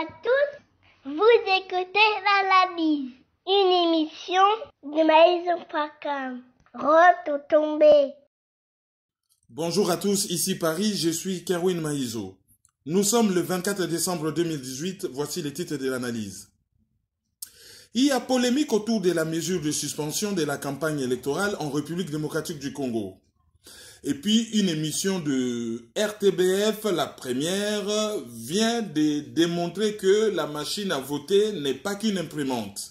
à tous, vous écoutez l'analyse, une émission de Maïso Pakam. Retombé. Bonjour à tous, ici Paris, je suis Kerwin Maïzo. Nous sommes le 24 décembre 2018, voici les titres de l'analyse. Il y a polémique autour de la mesure de suspension de la campagne électorale en République démocratique du Congo. Et puis une émission de RTBF, la première, vient de démontrer que la machine à voter n'est pas qu'une imprimante.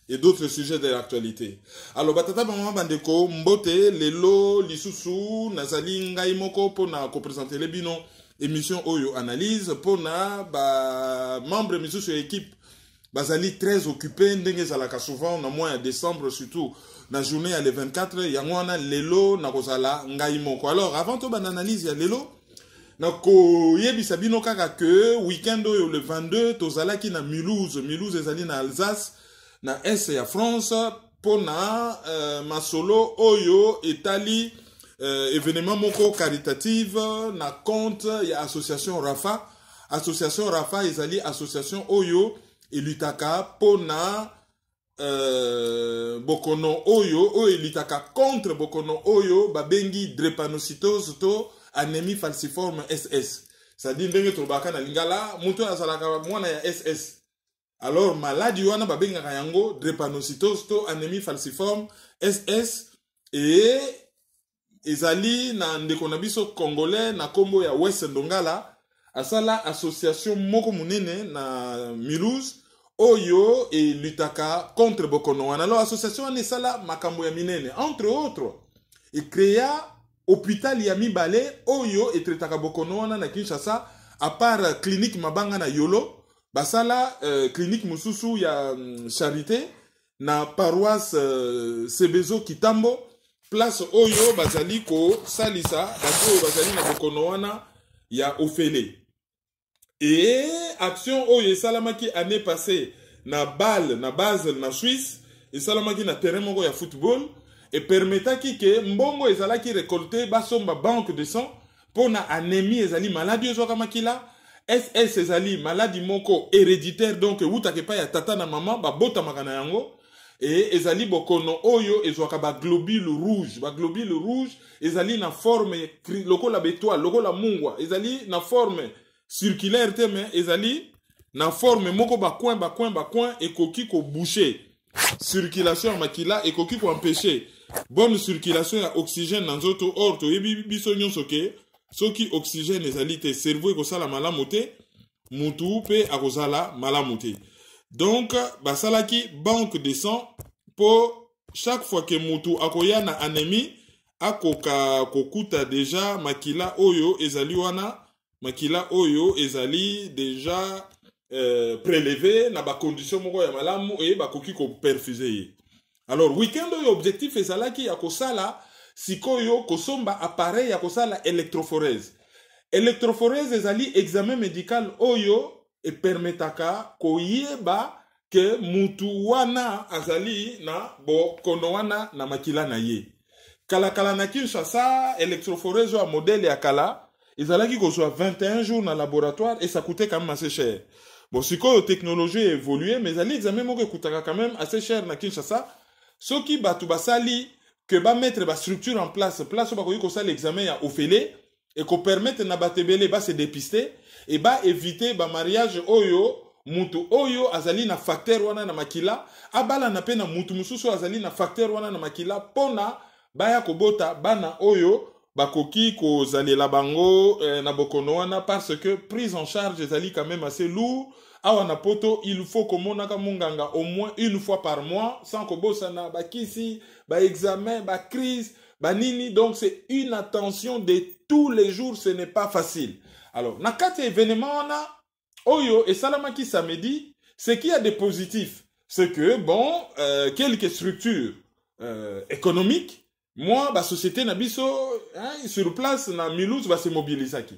Et d'autres sujets de l'actualité. Alors, batata bama bandeko, mbote, lelo, lisusu, nazali ngai moko pona ko présenter les bino émission Oyo Analyse, pona ba membre misusu équipe bazali très occupé, ndenge zalaka souvent, na mois de décembre surtout, na journée à le 24, yangwana lelo na kozala ngai moko. Alors, avant to ban analyse ya lelo, na ko yebisa bino kaka que week-end oyo le 22, tozalaki na Mulhouse, Mulhouse ezali na Alsace, na Est ya France, pona masolo oyo etali événement moko caritative na compte ya association Rafa. Association Rafa ezali association oyo elitaka pona bokono oyo elitaka contre bokono oyo babengi drépanocytose to anémie falciforme SS. C'est-à-dire ndenge tobaka na lingala muto azalaka mwana ya SS. Alors, maladie wana babengaka yango drépanocytose to anémie falciforme SS et ezali na ndeko na biso congolais na kombo ya West Ndongala asala association moko munene na Mulhouse oyo et lutaka contre bokono wana. Alors association wana esala makambo ya minene entre autres et créa hôpital ya mibale oyo etretaka bokono wana na Kinshasa à part clinique mabanga na Yolo. Basala clinique mususu ya charité na paroisse Sebezo Kitambo place oyo bazali ko salisa bato bazali na bokono wana ya ofele. Et action oyo esalamaki année passée na Bâle na Basel na Suisse esalamaki na terrain moko ya football et permetaki ke mbongo ezalaki récolter basomba banque de sang pona anémie ezali maladie ezwaka makila. SS ezali maladie moko héréditaire donc wutake pa ya tata na maman ba bota makana yango et ezali bokono oyo ezwaka ba globule rouge ezali na forme lokola bétoile lokola mungwa ezali na forme circulaire te mais ezali na forme moko ba coin ekoki ko boucher circulation ya makila ekoki ko empêcher bonne circulation ya oxygène na nzoto or to yebi biso nyonso ke soki oxygène ezali te cerveau ekosala malamu te mutu pe akozala malamu te. Donc basalaki banque de sang pour chaque fois que mutu akoya na anémie akoka kokuta déjà makila oyo ezali wana makila oyo ezali déjà prélevé na ba condition moko ya malamu et bakoki ko perfuser. Alors week-end oyo objectif ezalaki akosala sikoyo kosomba appareil ya kosala électrophorèse. Électrophorèse ezali examen médical oyo e permetaka koyeba ke mutu wana azali na bokono wana na makila na ye. Kala na Kinshasa, électrophorèse wa modèle ya kala ezalaki kozwa 21 jours na laboratoire et ça coûtait quand même assez cher. Bon, sikoyo technologie a évolué mais ezali examen moko ekutaka quand même assez cher na Kinshasa. Soki batu basali que ba mettre ba structure en place où ba koyi ko sala l'examen ya ofele et ko permettre na batebele ba se dépister et ba éviter ba mariage oyo mutu oyo azali na facteur wana na makila abala na pe na mutu mususu azali na facteur wana na makila pona baya kobota bana oyo bakoki ko zalela bango na bokono wana parce que prise en charge ezali quand même assez lourd. Awa na poto, il faut que monaka munganga au moins une fois par mois, sans que bosana, ba kisi, ba examen, ba crise, ba nini. Donc c'est une attention de tous les jours, ce n'est pas facile. Alors, na kati événement na oyo et salamaki samedi, ce qu'il y a de positif, c'est que bon, quelques structures économiques, moi, ba société na biso, hein, sur place na Mulhouse va se mobiliser qui.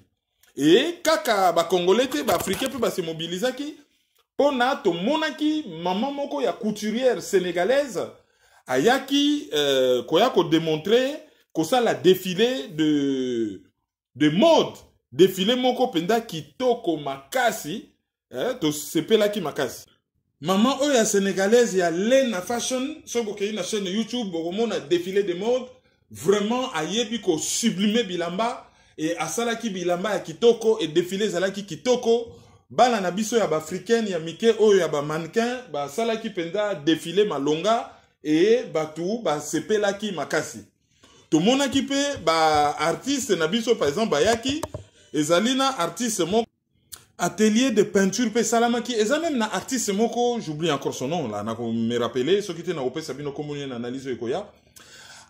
Et kaka ba congolais te ba africain pe ba se mobiliser ki pona to monaki maman moko ya couturière sénégalaise ayaki koya ko démontrer ko ça la défilé de mode défilé moko penda kitoko makasi to sepelaki makasi. Maman oyo ya sénégalaise ya Lena Fashion, soko kei na chaîne YouTube, bokomona défilé de mode, vraiment ayebi ko sublimer bilamba et asalaki bilamba ya kitoko et défilé zalaki kitoko. Bana na biso ya ba africaine ya mike oyo ya ba mannequin, ba salaki penda défilé malonga et batu ba sepelaki makasi. To monaki pe ba artiste na biso par exemple bayaki ezalina artiste mon atelier de peinture pe salamaki eza même na artiste moko, j'oublie encore son nom là, na ko me rappeler ce qui était na opé sabino komoni na analyse ekoya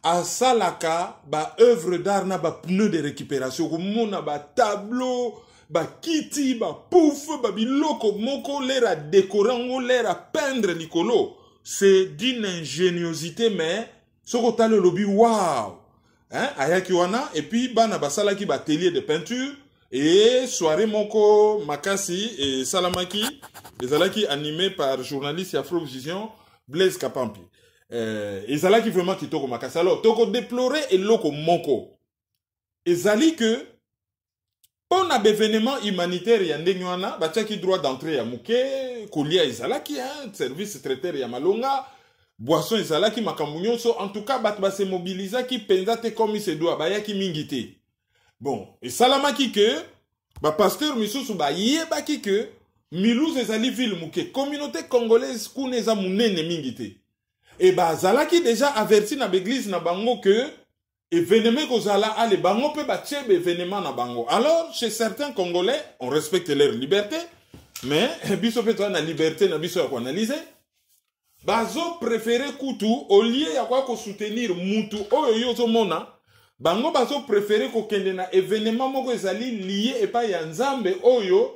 asalaka ba œuvre d'art na ba pneu de récupération ko mona ba tableau ba kiti ba pouf ba biloko moko l'air à décorer ngo l'air à peindre likolo, c'est d'une ingéniosité mais soko talo lobi wow hein ayaki wana et puis bana basalaki ba atelier de peinture et soirée moko makasi et salamaki ezalaki animé par journaliste Afrovision Blaise Kapampi. Ezalaki vraiment kitoko makasi. Alors toko déplorer et loko moko ezali que on a événement humanitaire ya ndenge wana batiaki droit d'entrée ya muke kolia ezalaki hein service traiteur ya malonga boisson ezalaki makambo nyonso en tout cas bat ba se mobilisaki penza te comme il se doit bayaki mingi te. Bon, et salamaki que ba pasteur misusu ba yebaki que Mulhouse ezali ville muke communauté congolaise kuneza munene mingi te. Et ba zalaki déjà averti na l'église na bango que événement kozala ale bango pe ba tchebe événement na bango. Alors chez certains Congolais, on respecte leur liberté, mais biso pe to na liberté na biso ya ko analyser. Bazo préférer kutu au lieu ya kwa ko soutenir mutu oyo yozo mona. Bango bazo préféré ko kende na événement moko ezali lié et pas ya nzambe oyo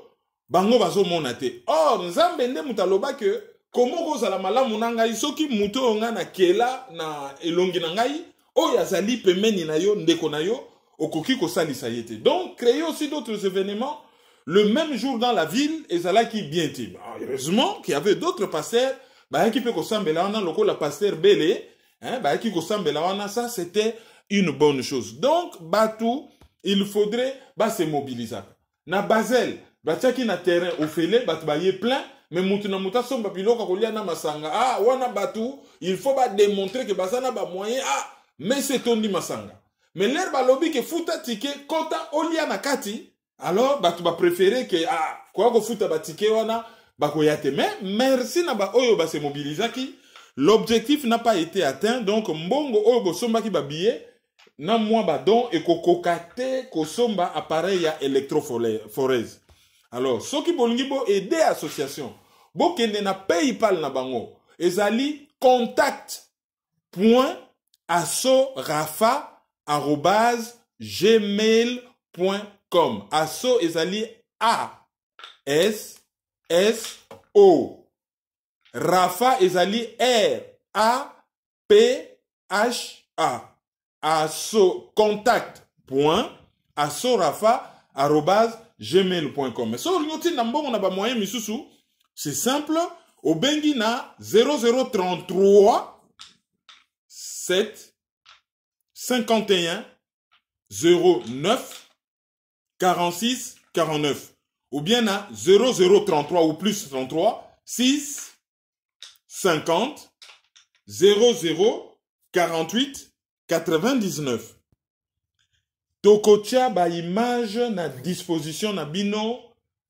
bango bazo monate. Or nzambe nde mutaloba que comment kozala malamu na ngai soki mutu onga na kela na elongi na ngai oyo azali pemeni na yo ndeko na yo okoki ko salisa yete. Donc créer aussi d'autres événements le même jour dans la ville ezalaki bien te. Heureusement qu'il y avait d'autres pasteurs ba ki pe ko sambela wana lokola pasteur Belé hein ba ki ko sambela wana ça c'était une bonne chose. Donc, Batou, il faudrait se mobiliser. Na Basel, Batiaki na terrain au félé, Batbaye plein, mais Moutuna Moutason, Babilo, Kakolia na Masanga. Ah, Wana Batou, il faut démontrer que Basana ba moyen. Ah, mais c'est Tondi Masanga. Mais l'air balobi que Fouta Tike, Kota Olia Nakati, alors Batou ba préféré que, ah, quoi que Fouta Batike Wana, Bakoyate. Mais merci na ba Oyo ba se mobiliser qui. L'objectif n'a pas été atteint, donc Mbongo Oyo Somba ki ba billet. Na mwa badon et kokokate kosomba appareil ya électrophorèse. Alors, ceux qui bolingi bo aider association, bo kende na PayPal na bango, ezali contact.asso-rafa@gmail.com. Asso ezali A-S-S-O. Rafa ezali R-A-P-H-A. contact.assorafa@gmail.com. Mais so ngoti na mbongo na ba moyen misusu, c'est simple, au bengi na 0033 7 51 09 46 49 ou bien na 0033 ou plus 33 6 50 00 48 99. Tokotia ba image na disposition na bino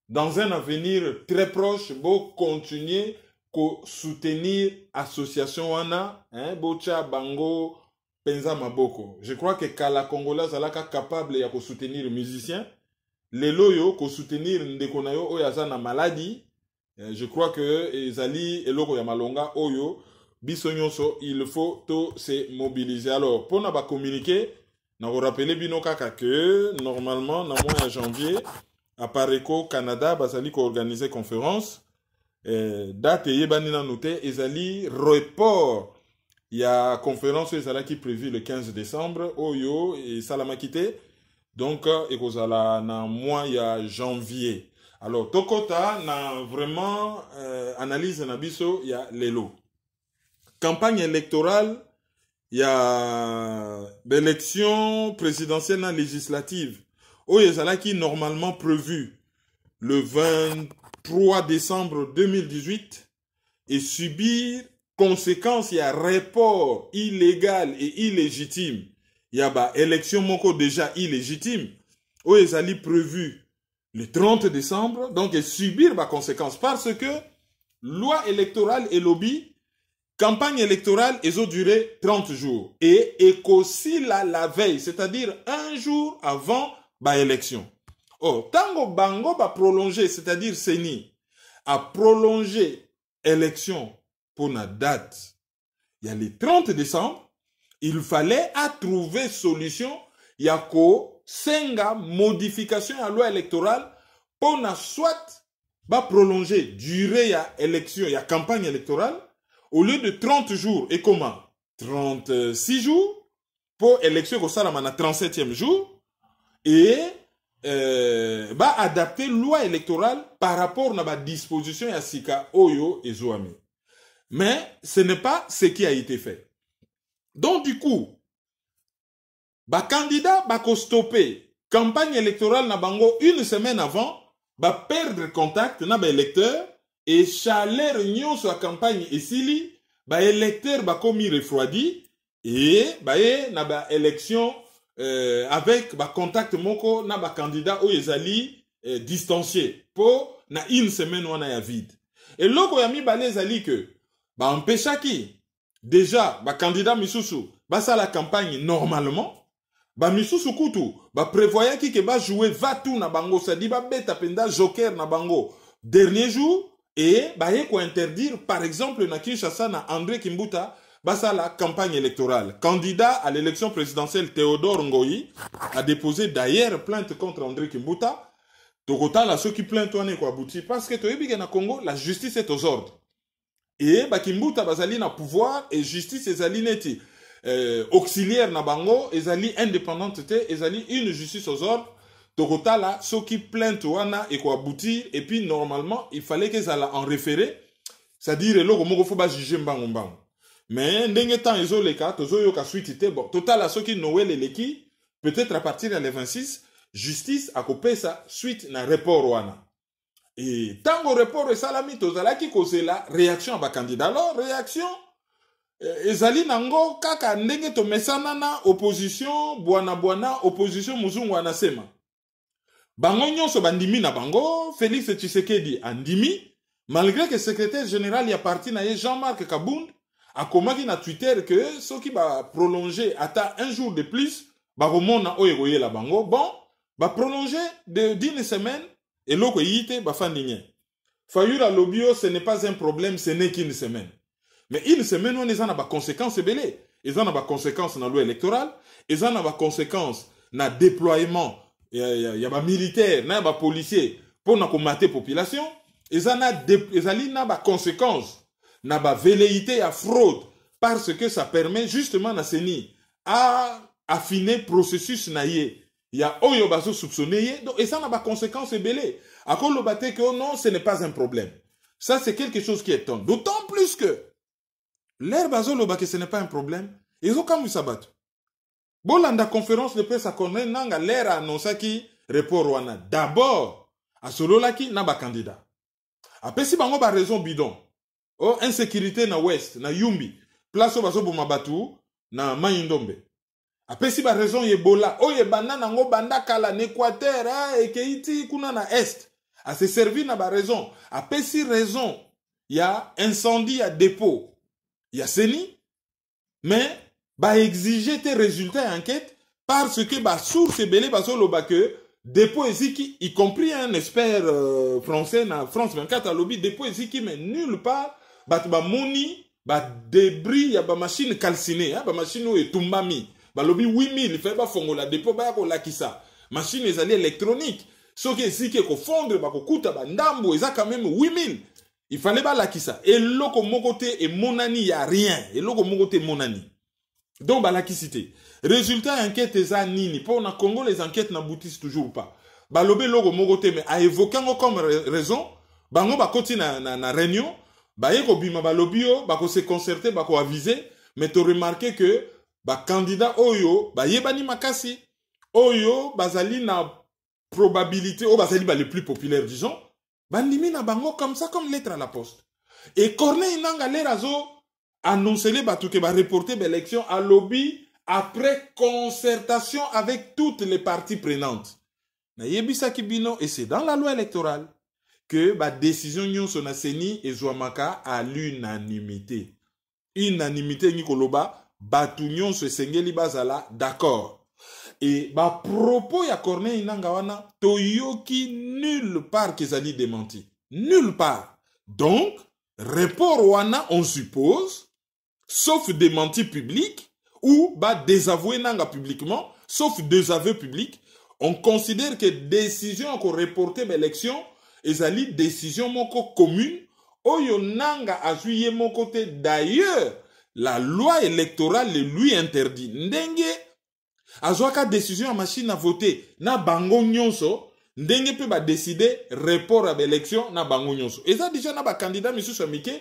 dans un avenir très proche bo continuer ko soutenir association wana hein bocha bango penza maboko. Je crois que kala congolais alaka capable ya ko soutenir musicien lelo yo ko soutenir ndeko na yo oyo aza na maladie. Je crois que ezali eloko ya malonga oyo biso nyonso, il faut to se mobiliser. Alors, pour nous communiquer, nous rappeler bino kaka que normalement, dans le mois de janvier, à Pareco, Canada, basali ko organiser conférence. Date yebani na noté, ezali report. Il y a conférence ezala qui prévu le 15 décembre, Oyo et Salamakite. Donc, ekozala na mois ya janvier. Alors, Tokota na vraiment analyse na biso ya lelo. Campagne électorale, il y a l'élection présidentielle et législative. Oyezala qui normalement prévu le 20 3 décembre 2018 et subir conséquences, il y a report illégal et illégitime. Il y a bah, élection moko déjà illégitime. Où ils allaient prévu le 30 décembre, donc et subir bah, conséquences. Parce que loi électorale et lobby, campagne électorale, ils ont duré 30 jours. Et aussi la veille, c'est-à-dire un jour avant bah, élection. Oh, tango bango va prolonger, c'est-à-dire Seni, a prolongé élection pour la date. Il y a le 30 décembre, il fallait à trouver solution, il y a ko senga modification à la loi électorale pour na soit va prolonger durée ya élection, ya campagne électorale au lieu de 30 jours et comment 36 jours pour élection ko sala na 37e jour et va adapter loi électorale par rapport à la disposition ya sika oyo et zoami. Mais ce n'est pas ce qui a été fait. Donc du coup, ba candidat ba ko stopper campagne électorale na bango une semaine avant, ba perdre contact na ba électeur et chaleur union sur la campagne esili, ba électeur ba komi refroidi et ba na ba élection avec ba contact moko na ba candidat ou ezali distancié pour na une semaine wana ya vide. Et loko ya mi balé ezali que ba empêcha qui déjà ba candidat misusu ba sa la campagne normalement ba misusu kutu ba prévoyant qui que ba jouer va tout na bango ça dit ba beta penda joker na bango dernier jour et ba ko interdire par exemple na Kinshasa na André Kimbuta ba sa la campagne électorale. Candidat à l'élection présidentielle Théodore Ngoyi a déposé d'ailleurs plainte contre André Kimbuta. Tokota la ceux qui plaintent on est quoi abouti parce que toyebi na Congo la justice est aux ordres. Et Bakimbuta bazali na pouvoir et justice ezali neti auxiliaire na bango ezali indépendante te ezali une justice aux ordres. Tokota la ceux qui plaintent wana et quoi aboutir et puis normalement il fallait qu'ils allaient en référer, c'est-à-dire loko moko faut ba juger mbango mbango. Mais ndenge temps ezo leka tozo yoka suite te bon total la ceux qui Noël eleki peut-être à partir de le 26 justice a coupé ça suite na report wana. Et tant au report et salami tozala qui cause la réaction à ba candidat. Alors réaction ezali nango kaka ndenge to mesana na opposition bwana opposition muzungu anasema. Bango nyonso bandimi na bango Félix Tshisekedi andimi malgré que secrétaire général y a parti na Jean-Marc Kabound a komaki na Twitter que ce qui va prolonger ata un jour de plus ba remona oyegoye la bango bon va prolonger d'une semaine et l'autre yite ba fandinye. Fayura lobio ce n'est pas un problème, ce n'est qu'une semaine. Mais une semaine on a ba conséquences belé. Ils en a ba conséquences dans la loi électorale, ils en a ba conséquences na déploiement y a ba militaire, na ba policier pour na combattre population, ils en a na ba conséquences na ba velléité à fraude parce que ça permet justement na seni à affiner processus na yé. Il y a oyo bazo soupçonné donc et ça n'a pas conséquence belé. À cause le baté que non, ce n'est pas un problème. Ça c'est quelque chose qui est étonne. D'autant plus que l'air bazo le baké ce n'est pas un problème. Ils ont comme ça battu. Bon la conférence de presse à connaît nanga l'air a annoncé qui report wana. D'abord à solo la qui n'a pas candidat. Après si bango ba raison bidon. Oh insécurité na ouest na Yumbi. Place au bazo boma batu na Mayindombe. Après si ba raison Ebola, oye banana ngo banda kala n'Équateur et keiti kuna na est. A se servi na ba raison. Après si raison, il y a incendie à dépôt. Il y a seni mais ba exiger tes résultats enquête parce que ba source belé ba solo ba que dépôt eziki y compris un expert français na France 24 à lobby dépôt eziki mais nulle part ba moni ba débris ya ba machine calcinée, ba machine ou etumbami. Ba lobi 8000 fait ba fongola dépôt ba ko lakisa machine ezali électronique ce qui est ko fondre ba ko kuta ba ndambo eza quand même 8000 il fallait ba lakisa et loko mokote et monani y a rien et loko mokote monani donc ba lakisité résultat enquête eza nini pour na Congo les enquêtes n'aboutissent toujours pas ba lobi loko mokote mais a évoqué comme raison bango ba koti na réunion ba yeko bima ba lobio ba ko se concerter ba ko aviser mais tu remarqué que ba candidat oyo ba yebani makasi oyo bazali na probabilité o bazali ba les plus populaires disons bandimi na bango comme ça, comme lettre à la poste. Et Corneille Nangaa Lerazo annoncé les bateaux qui va reporter l'élection à lobby après concertation avec toutes les parties prenantes. Na yebisa kibino, et c'est dans la loi électorale que la décision nyonso na seni ezwamaka à l'unanimité. Unanimité ni koloba batu nyonso esengeli bazala d'accord. Et ba propos ya Corneille Nangaa wana toyoki nulle part kezali démenti. Nulle part. Donc report wana on suppose, sauf démenti public ou ba désavoué Nangaa publiquement, sauf désaveu public, on considère que décision qu'on reporter l'élection ezali décision moko commune oyo Nangaa a joué mon côté. D'ailleurs la loi électorale le lui interdit. Ndenge azwaka décision à machine à voter na bango nyonso, ndenge pe ba décider report à l'élection na bango nyonso. Et ça déjà na ba candidat monsieur Samike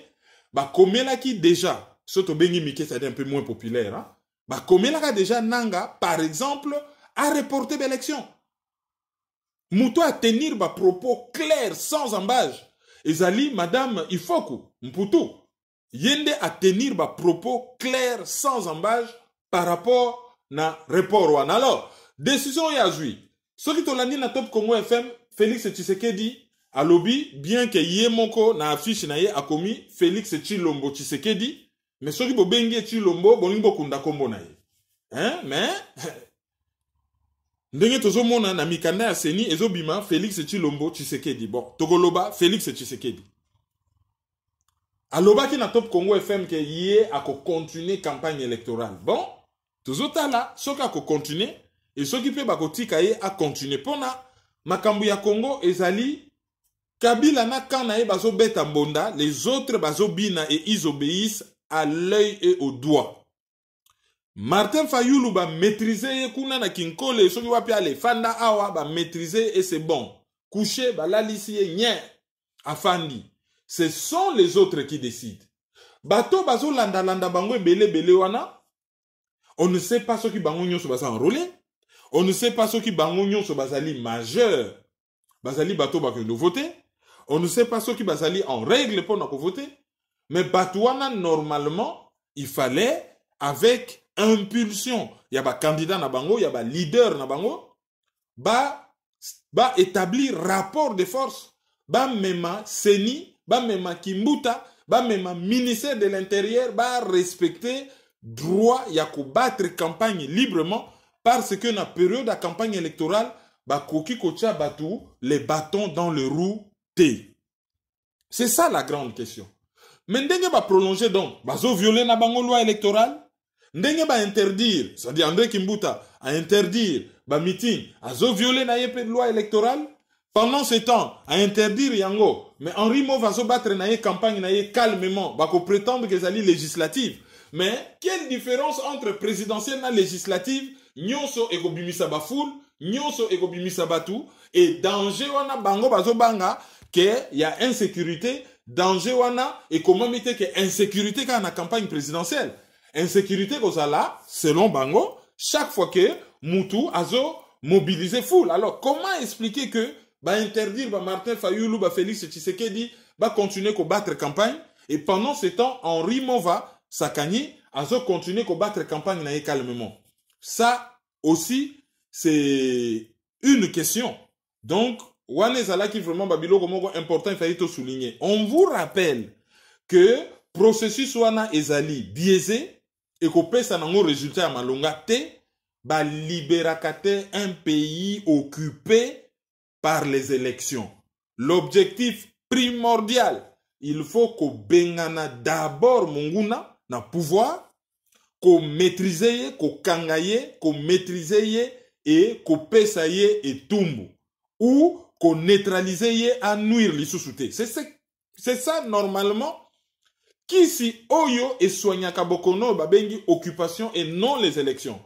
ba komela ki déjà soto bengi Mike, c'est un peu moins populaire, hein? Ba komela ka déjà Nangaa par exemple à reporter l'élection. Mouto à tenir ba propos clairs sans embâche. Ezali madame Ifoku Mputu yende à tenir ba propos clairs sans embâche par rapport na report wana. Alors, décision ya zui. Ce qui tolandi na Top Congo FM, Félix Tshisekedi a lobby, bien que yé moko na affiche na ye a commis Félix Tshilombo Tshisekedi, mais ce qui bo bengi Tshilombo, bolingo kunda kombo na ye. Hein? Mais, ndenge tozo mona na mikanda ya seni, ezo bima Félix Tshilombo Tshisekedi. Bon, tokoloba Félix Tshisekedi. Aloba ki na Top Congo FM que yé a ko continuer campagne électorale. Bon, toujours là, ce qui a continué, et ce qui peut a continué. Pona, makambu ya Congo, ezali, Kabila na kanae bazo beta mbonda, les autres bazo bina et ils obéissent à l'œil et au doigt. Martin Fayulu ba maîtriser kuna na kinkole, ce qui va aller, fanda awa ba maîtriser et c'est bon. Coucher, ba lalisie nye, afandi. Ce sont les autres qui décident. Bato bazo landa bango bele wana, on ne sait pas ce qui bango nyonso basa enrôlé. On ne sait pas ce qui bango nyonso basali majeur. Basali bato bakendo voter. On ne sait pas ce qui basali en règle pour nous voter. Mais batouana normalement, il fallait avec impulsion. Il y a ba candidat na bango, il y a ba leader na bango, ba établir rapport de force. Ba mema seni, ba mema kimbuta, ba mema ministère de l'Intérieur, ba respecter droit ya ko battre campagne librement parce que na période de campagne électorale ba koki kocha batu les bâtons dans le roue T. C'est ça la grande question. Mais ndenge ba prolonger donc bazo violer na bango loi électorale, ndenge ba interdire, c'est-à-dire André Kimbuta a interdire ba meeting, azo violer na yepé de loi électorale. Pendant ce temps, à interdire yango, mais Henri Mo va se battre na campagne na calmement, ba ko prétendre que c'est législative. Mais quelle différence entre présidentielle et législative? Nyonso eko bimisa ba foule, nyonso eko bimisa batu, et danger wana bango bazo banga que y a insécurité, danger wana et comment mite que insécurité quand na campagne présidentielle. Insécurité kozala selon bango chaque fois que mutu azo mobiliser foule. Alors comment expliquer que ba interdire ba Martin Fayulu ba Félix Tshisekedi ba continuer ko battre campagne et pendant ce temps Henri Mova Sakani azo continuer ko battre campagne na calmement. Ça aussi c'est une question. Donc Wanezala qui vraiment babilo comme important il fallait tout souligner. On vous rappelle que processus wana ezali biaisé et ko pesa nango résultat ya malonga te ba libérakate un pays occupé par les élections. L'objectif primordial, il faut qu'on bengana d'abord monguna na pouvoir, qu'on maîtrise, qu'on kangaye, qu'on maîtrise et qu'on pesaye et tumbu. Ou qu'on neutralise à nuire les sous-soutés. C'est ça normalement qui si oyo et soigna kabokono babengi occupation et non les élections.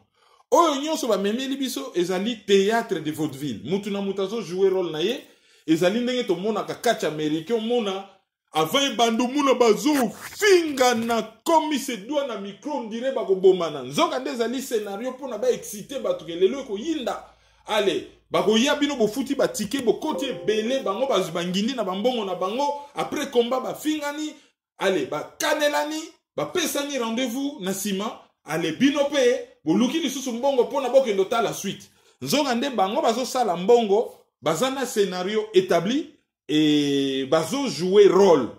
Oyo nyonso ba meme libiso ezali théâtre de vaudeville. Mutu na mutazo jouer rôle na ye ezali ndenge to mona ka catch américain mona avant bando mona bazo finga na komi se doit na micro on dirait ba ko bomana. Nzoka ndezali scénario pour na ba exciter ba to lelo ko yinda. Allez, bakoya bino bofuti batike bokoti ebele bango bazubangindi na bambongo na bango après combat bafingani ale bakanelani bapesani rendez-vous na sima ale bino pe boluki lisusu mbongo mpona bokendo ta la suite nzonga nde bango bazosala mbongo baza na scénario établi et bazo jouer rôle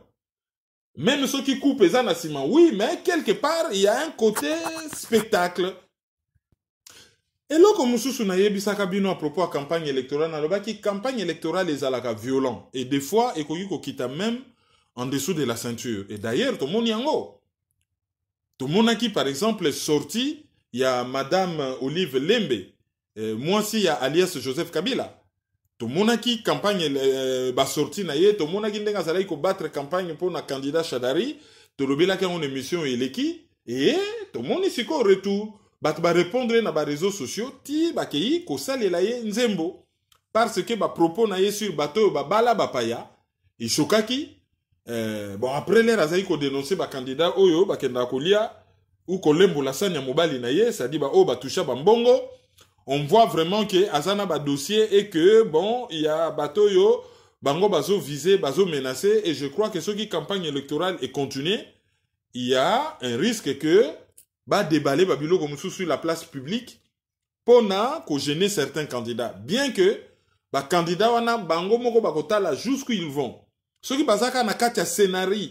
même ceux qui coupent eza na sima oui mais quelque part il y a un côté spectacle. Et là, comme nous na yebisaka bino à propos de campagne électorale, nalobaki campagne électorale ezalaka violent et des fois ekoki kokita même en dessous de la ceinture. Et d'ailleurs, tout le monde yango. Tout le monde qui par exemple est sorti, il y a Madame Olive Lembe, moi aussi il y a alias Joseph Kabila. Tout le monde qui campagne ba sorti na ye, tout le monde qui ndenga zala ko battre campagne pour na candidat Chadari, to lobela ka une émission eleki et tout le monde ici ko retour. Bat ba répondre na ba réseaux sociaux ti ba kei ko salela ye nzembo parce que ba propos na ye sur bateau ba bala ba paya et chokaki bon après les razai ko dénoncer ba candidat oyo ba kenda kolia ou ko lembo la sanya mobali na ye ça dit ba o ba toucha ba mbongo on voit vraiment que azana ba dossier et que bon il y a bateau yo bango bazo viser bazo menacer et je crois que ce qui campagne électorale est continuée il y a un risque que ba déballer babilo comme sur la place publique pour na ko gêner certains candidats bien que ba candidat wana bango moko bakotala jusqu'où ils vont ceux qui bazaka na kati ya scénario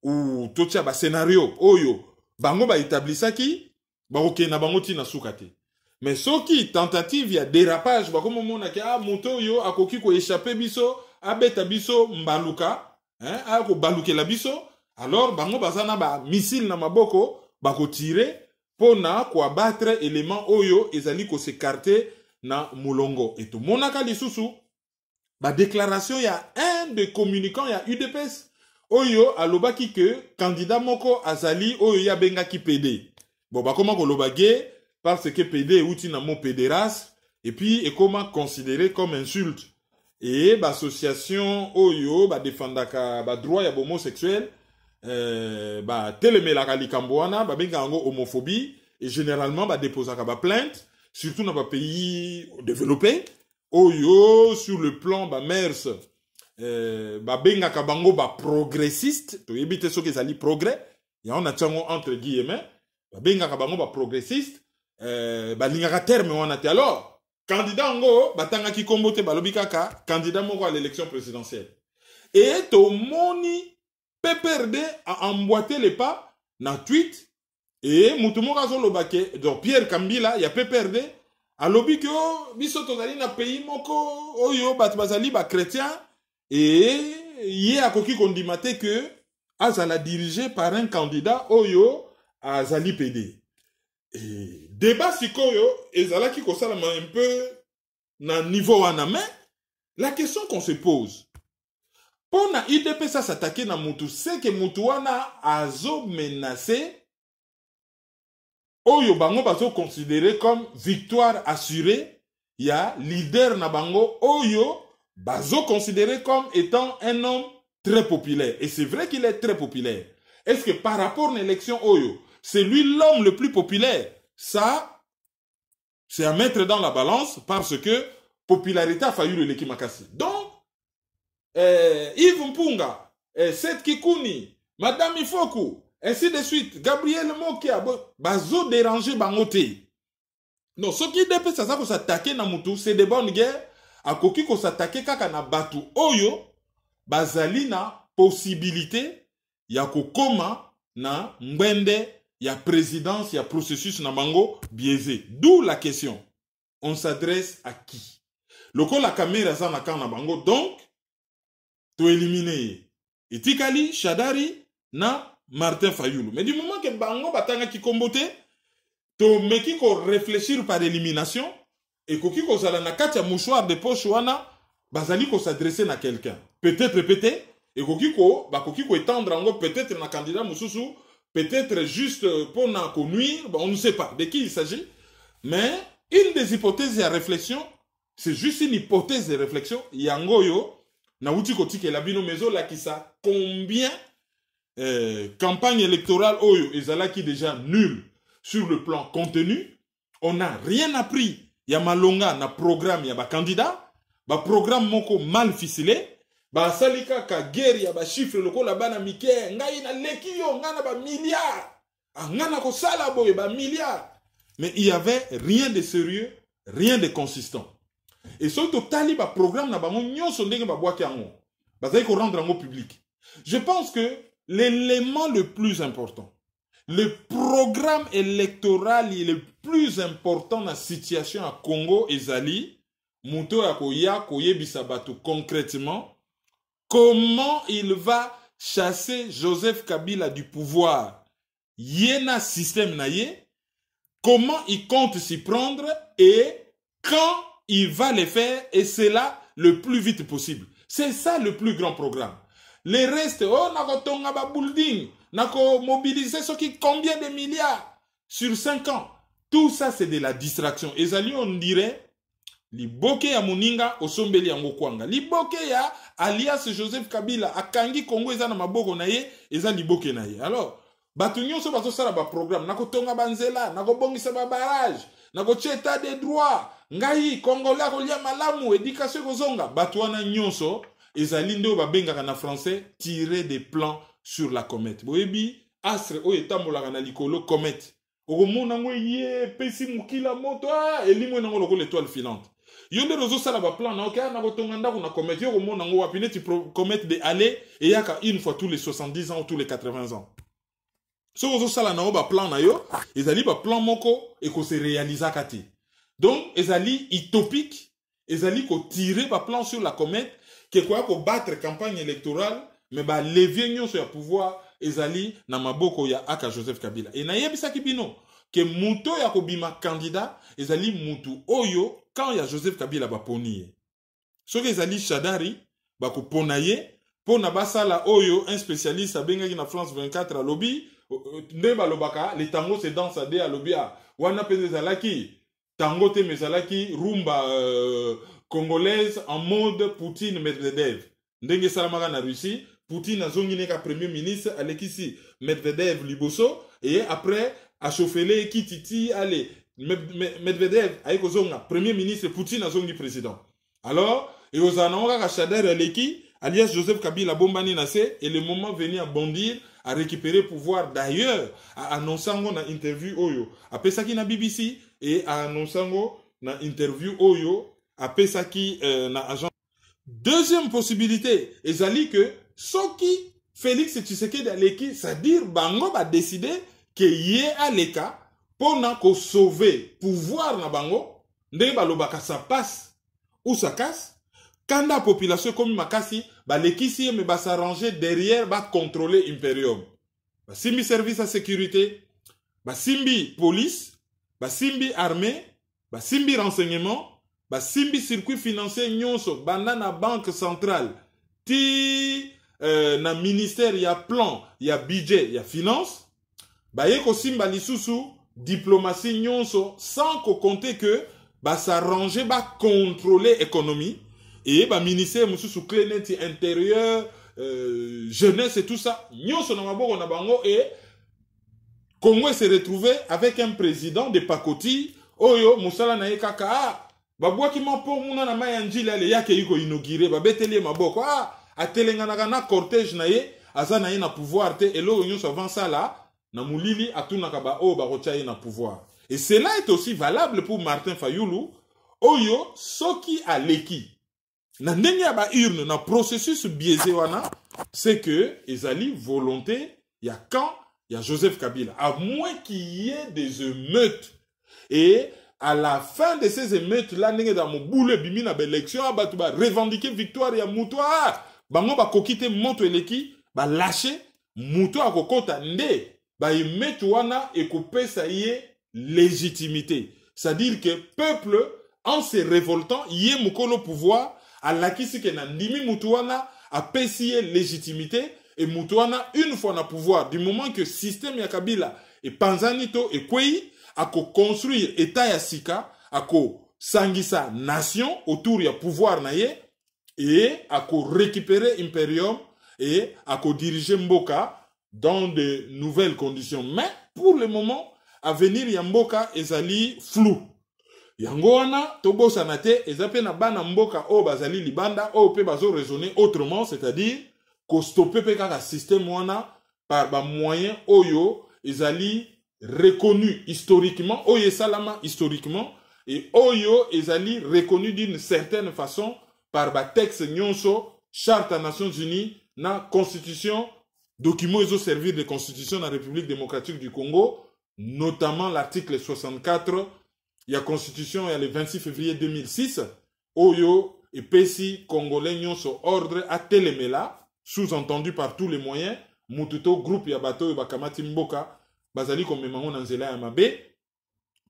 ou totia ba scénario oyo bango ba établisaki ba okena bango tina sukate mais ceux qui tentative ya dérapage ba comme mona ki moto yo akoki ko échapper biso abeta biso mbaluka hein ako balukela biso alors bango bazana ba missile na maboko bako tirer pour na ko abattre élément oyo ezali ko s'écarter na mulongo et tout monaka lisusu ba déclaration ya un des communicants ya UDPS oyo alobaki que candidat moko azali oyo ya benga ki PD bon ba comment ko lobage parce que PD outi na mo pédéras et puis et comment considéré comme insulte et ba association oyo ba défendaka ba droit ya homosexuel ba telemelaka likambo wana ba benga ngo homophobie et généralement ba déposaka ba plainte surtout dans ba pays développés oyo sur le plan ba mers ba benga ka bango ba progressiste to yebite soki ezali progrès ya on a tsango entre guillemets ba benga ka bango ba progressiste ba lingaka terme wana te alors candidat ngo batanga ki kombote balobi kaka candidat moko à l'élection présidentielle et to moni PPRD a emboîté les pas dans tweet et mutumoka zolobake donc Pierre Kambila ya PPRD a lobby que biso tozali na pays moko oyo bat bazali ba chrétien et yé akoki kondimate que azala dirigé par un candidat oyo azali PD et débat sikoyo ezala ki kosalama un peu na niveau wana mais la question qu'on se pose pour na IDP ça s'attaquer na mutu c'est que mutu wana azo menacé oyo bango bazo considéré comme victoire assurée ya leader na bango oyo bazo considéré comme étant un homme très populaire et c'est vrai qu'il est très populaire est-ce que par rapport à l'élection oyo c'est lui l'homme le plus populaire ça c'est à mettre dans la balance parce que popularité a failli le Leki Makasi donc Yves Mpunga, Seth Kikuni, Madame Ifoku, ainsi de suite, Gabriel Mokia, bazo déranger bangote. Non, ce qui dépend ça ko s'attaquer na mutu, c'est de bonnes guerres, a koki ko s'attaquer kaka na batu oyo, bazali na possibilité ya ko koma na mbende ya présidence, ya processus na bango biaisé. D'où la question. On s'adresse à qui? Loko la caméra za na kan na bango donc to éliminer Etikali, Chadari, na Martin Fayoulou. Mais du moment que bango batanga ki kombote, to meki ko réfléchir par élimination, et ko ki ko zala na katia mouchoir de poche wana, bazali ko s'adresser na quelqu'un. Peut-être répéter, et ko ki ko étendre en peut-être na candidat mususu, peut-être juste pour na ko nuire, on ne sait pas de qui il s'agit, mais une des hypothèses à réflexion, c'est juste une hypothèse de réflexion, yangoyo, na uti kotike la bino mezo la kisa combien campagne électorale oyo ezala qui déjà nul sur le plan contenu on n'a rien appris ya malonga na programme ya ba candidat, ba programme moko mal ficelé, ba salika ka guerre ya ba chiffre lokola bana mike, ngai na leki yo ngana ba milliard, ngana ko sala boye ba milliard. Mais il y avait rien de sérieux, rien de consistant. Et surtout tali ba programme na bango nyonso ndenge ba boaki yango. Ba zai ko rendre yango public. Je pense que l'élément le plus important, le programme électoral le plus important dans la situation à Congo ezali muto ya koya koyebisa bato concrètement comment il va chasser Joseph Kabila du pouvoir. Yena système na ye, comment il compte s'y prendre et quand il va le faire et c'est là le plus vite possible. C'est ça le plus grand programme. Les restes, oh, nako tonga ba building, nako mobiliser ce qui combien de milliards sur 5 ans. Tout ça, c'est de la distraction. Ezali, on dirait, Liboke ya Muninga, Osombeli yango kwanga. Liboke ya alias Joseph Kabila, akangi Congo eza na maboko na ye, eza liboke na ye. Alors, batu nyonso bazo sala ba programme, nako tonga banzela, nako bongisa ba barrage, nako cheta des droits, ngai, Congolais kolia malamu, éducation kozonga, batu wana nyonso, ezali nde babengaka na français tirer des plans sur la comète. Boyebi astre o etambolaka na likolo comète. Okomona ngo ye pesi mukila moto elimo nango lokolo étoile filante. Yo nde rozo sala ba plan na oka na kotonga ndako na comète. Yo komona ngo wapine ti comète de aller et yaka une fois tous les 70 ans ou tous les 80 ans. So rozo sala na ba plan na yo, ezali ba plan moko et ko se réalisa kati. Donc ezali utopique, ezali ko tirer ba plan sur la comète. Que quoi ko battre campagne électorale mais ba levier nyonso ya pouvoir ezali na maboko ya aka Joseph Kabila et na yebisa kibino que muto ya ko bima candidat ezali mutu oyo quand ya Joseph Kabila ba poniye soki ezali Shadari ba ko ponaye pona basala oyo un spécialiste abengaki na France 24 à lobby nde ba lobaka les tango c'est dans de à lobby wana peze zalaki tango te mezalaki rumba congolaise en mode Poutine Medvedev. Ndenge salamaka na Russie, Poutine a zongi neka premier ministre Alexis Medvedev liboso et après a chauffé kititi allez Medvedev aiko zonga premier ministre Poutine a zongi président. Alors et aux anonga ka Shader Aleki alias Joseph Kabila bombani nase et le moment venu à bondir à récupérer pouvoir d'ailleurs à annoncer na interview oyo a pesaki na BBC et à annoncer na interview oyo a pesaki na agent. Deuxième possibilité, ezali que soki Félix Tshisekedi aleki, c'est-à-dire bango ba décider que yé aleka pona ko sauver pouvoir na bango, ndenge balobaka ça passe ou ça casse. Quand la population comme makasi, ba lekisi mais ba s'arranger derrière ba contrôler imperium. Ba simbi service à sécurité, ba simbi police, ba simbi armée, ba simbi renseignement. Ba simbi circuit financier nyonso banda na banque centrale ti na ministère ya plan ya budget ya finance ba yeko simba lisusu diplomatie nyonso sans ko compter que ba s'arranger ba contrôler économie et ba ministère mususu cléneti intérieur jeunesse et tout ça nyonso na maboko na bango et Congo s'est retrouvé avec un président de Pakoti oyo musala na ekaka babwaki mapo muna na mayanjila le yake yiko inauguré babeteli maboko atelengana na cortège na ye aza na ye na pouvoir te elo nyonso avant ça là na mulili atunaka ba o ba rochaye na pouvoir et cela est aussi valable pour Martin Fayulu oyo soki aleki na ndenge ya ba urne na processus biaisé wana c'est que ezali volonté ya camp ya Joseph Kabila à moins qu'il y ait des émeutes et à la fin de ces émeutes-là, n'est dans mon boule bimina l'élection, tu vas revendiquer victoire ya moutoua. Bango ba kokite moto eleki, ba lâcher moutoua kokota nde, ba émeute wana et couper ça y est légitimité. C'est-à-dire que peuple en se révoltant, yé mukolo pouvoir, à l'acquis que na ndimi moutoua a pesié légitimité et moutoua une fois na pouvoir du moment que système ya Kabila et panzanito et kwei à construire état ya sika, à sangisa nation autour ya pouvoir naye et à récupérer imperium et à diriger Mboka dans de nouvelles conditions. Mais pour le moment, à venir ya Mboka ezali flou. yango wana tobosana te eza pe na bana mboka o bazali libanda o pe bazo raisonner autrement, c'est-à-dire ko stopper pe kaka système wana par ba moyen oyo ezali reconnu historiquement, oyo salama historiquement, et oyo ezali reconnu d'une certaine façon par ba texte nyonso, charte des Nations Unies, na constitution, document ezo servir de constitution na République démocratique du Congo, notamment l'article 64, il y a constitution, il y a le 26 février 2006, oyo et pesi congolais nyonso ordre à telemela, sous-entendu par tous les moyens, mututo groupe ya bato bakamati mboka, bazali komemango na nzela ya mabe,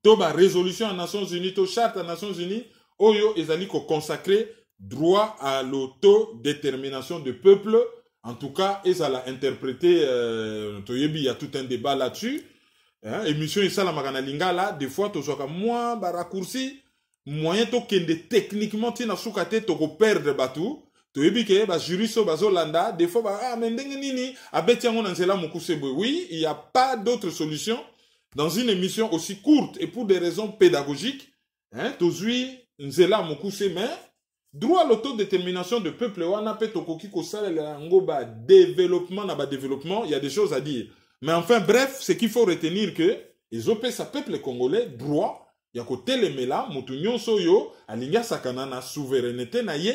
to ba résolution à Nations Unies, to charte à Nations Unies, oyo ezali ko consacrer droit à l'autodétermination du peuple. En tout cas, ezala interprété, il y a tout un débat là-dessus. Hein, émission et ça la magana lingala, des fois to soka moi ba raccourci, moyen to kende techniquement tina soukate to ko perdre batu. To yebi ke ba juriso bazolanda, des fois ba mendenge nini abetiango na nzela mukuse boy. Oui, il y a pas d'autre solution dans une émission aussi courte et pour des raisons pédagogiques, hein, to zui nzela mukuse mais droit à l'autodétermination du peuple wana pe to koki ko sala ngo ba développement na ba développement, il y a des choses à dire. Mais enfin bref, ce qu'il faut retenir que les OP sa peuple congolais droit ya ko telemela mutu nyonso yo alinga sakana na souveraineté na ye.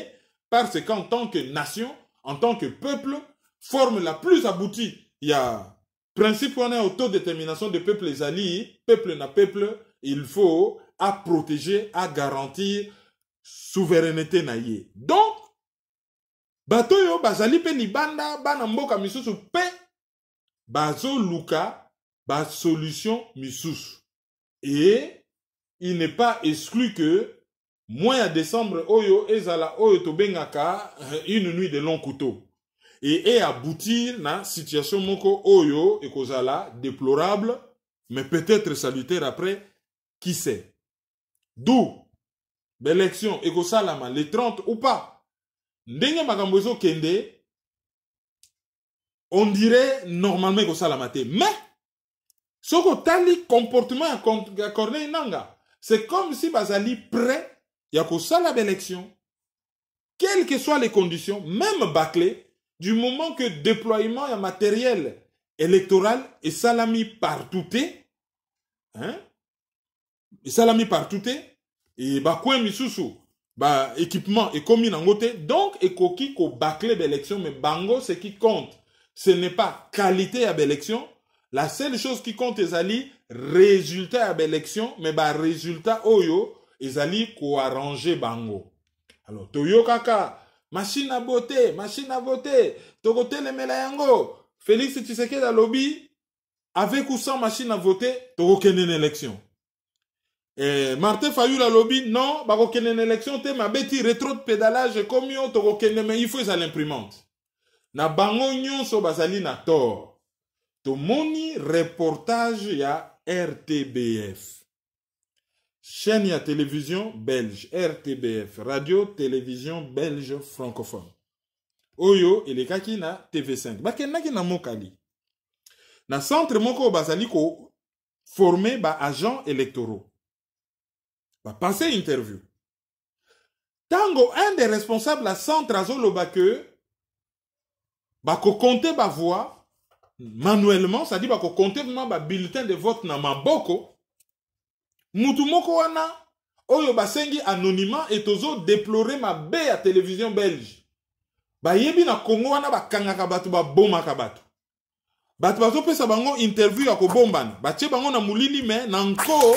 Parce qu'en tant que nation, en tant que peuple, forme la plus aboutie. Il y a principe on est autodétermination de peuple les alliés, peuple na peuple, il faut à protéger, à garantir souveraineté na ye. Donc, bato yo bazali pe libanda bana mboka misusu pe bazo luka ba solution misusu. Et il n'est pas exclu que mois de décembre, oyo ezala oyo tobengaka une nuit de long couteau. Et aboutir na situation moko oyo ekozala déplorable, mais peut-être salutaire après, qui sait. D'où l'élection ekosalama le 30 ou pas. Ndenge makambo ezo kende, on dirait normalement ekosalama te. Mais, soko tali comportement ya Corneille Nangaa, c'est comme si bazali prêt il y a que ça la élection, quelles que soient les conditions, même bâclées, du moment que déploiement et matériel électoral est salami partout, hein, et salami partout, et bah quoi misusu, bah équipement et commis en côté, donc et koki ko bâclé d'élection, mais bango ce qui compte, ce n'est pas qualité à l'élection, la seule chose qui compte est ali résultat à l'élection, mais bah résultat oyo ezali ko arranger bango. Alors toyo kaka machine à voter, toko telemela yango. Félix Tshisekedi alobi avec ou sans machine à voter, toko kene une élection. Et Martin Fayulu alobi non, bako kene une élection te mabeti rétro de pédalage comme yo toko kene mais il faut ça l'imprimante. Na bango nyonso bazali na tort. To moni reportage ya RTBF. Chaîne à télévision belge, RTBF, radio-télévision belge francophone. Oyo, et les kaki na TV5. Bakenaki na mokali. Na centre moko bazali ko formé ba agents électoraux. Ba passer interview. Tango, un des responsables à centre azoloba que ba ko compter ba voix manuellement, ça dit ba ko compter vraiment ba bulletin de vote na maboko. Mutu moko wana oyo basengi anonymat et tozo déplorer ma bé à télévision belge. Ba yebi na Congo wana bakangaka batu ba bomaka batu. Batu bazo pesa bango interview ya ko bombana. Ba tie bango na mulili mais na nko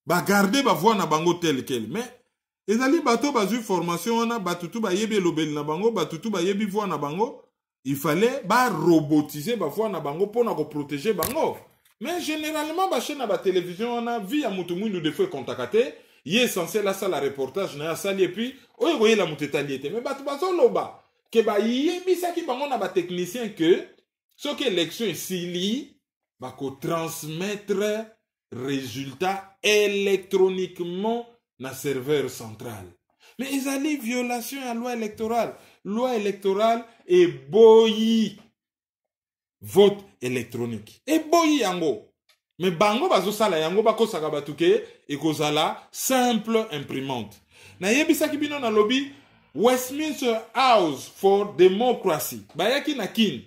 ba garder ba voix na bango tel quel. Mais ezali bato bazu formation wana batu tu ba yebi lobeli na bango, batu tu ba yebi voix na bango. Il fallait ba robotiser ba voix na bango pour na ko protéger bango. Mais généralement, la chaîne à la télévision, on a vu à Moutoumounou des fois contacté, il est censé la salle à reportage, na salle et puis, oui, vous voyez la moutitaliété. Mais bah, loba, que bah, il y a mis ça qui on a technicien que, ce que l'élection est si bah, qu'on transmettre résultat électroniquement dans serveur central. Mais ils allaient violation à la loi électorale. Loi électorale est boyi. Vote électronique. Et boyi yango. Mais bango bazosala yango bakosaka batu ke ekozala simple imprimante. Na yebisaki bino na lobby Westminster House for Democracy. Bayaki na kin.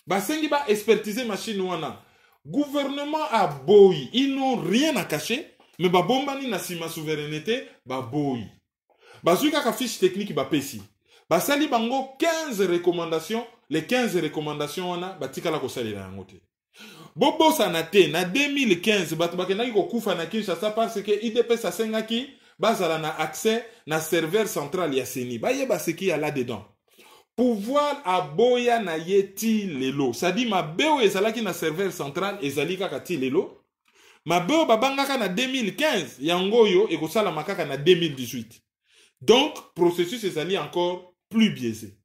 Basengi ba expertiser machine wana. Gouvernement a boyi. Ils n'ont rien à cacher. Mais ba bombani na sima souveraineté ba boyi. Bazuka ka fiche technique ba pesi. Basali bango 15 recommandations. Les 15 recommandations wana batika la kosali la yango te. Bobo sanate na 2015 batu bakenaki ko kufa na Kinshasa parce que IDPS asengaki bazala na accès na serveur central ya Seni. Baye baseki ya là dedans. Pouvoir aboya na yeti lelo. Ça dit ma beo ezalaki na serveur central ezali kaka ti lelo. Ma beo babangaka na 2015 yango yo ekosala makaka na 2018. Donc processus ezali encore plus biaisé.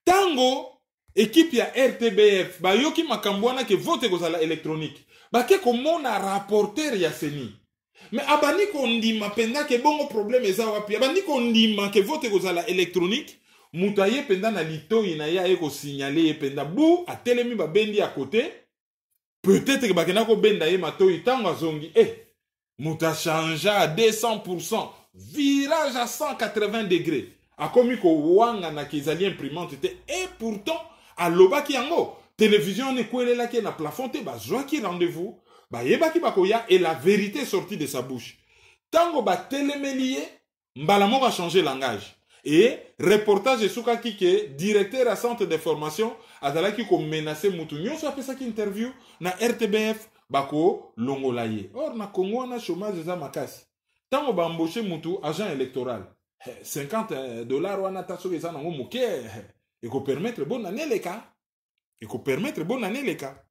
Tango équipe ya RTBF bayoki makambo wana ke vote kozala électronique. Bake komona rapporteur ya Seni. Mais abani ko ndima penda ke bongo problème eza wapi. Abani ko ndima ke vote kozala électronique. Mutaye penda na litoyi na ya eko signaler penda bu atelemi ba bendi à côté. Peut-être que bakena ko benda ye matoyi tango azongi muta changea à 200%, virage à 180 degrés. A komi ko wanga na kezali imprimante te et pourtant a lobaki yango télévision ne kwelela ke na plafond te ba joaki rendez-vous ba yebaki bakoya et la vérité est sortie de sa bouche. Tango ba telemelié mbala moko a changé langage. Et reportage soukaki ke directeur à centre de formation azalaki ko menacer mutu nyonso apesaki interview na RTBF bako longolaye. Or na Congo na chômage za makasi. Tango ba embaucher mutu agent électoral $50 wana taso eza nango moke et ko permettre bonne année les cas. Et ko permettre bonne année les cas.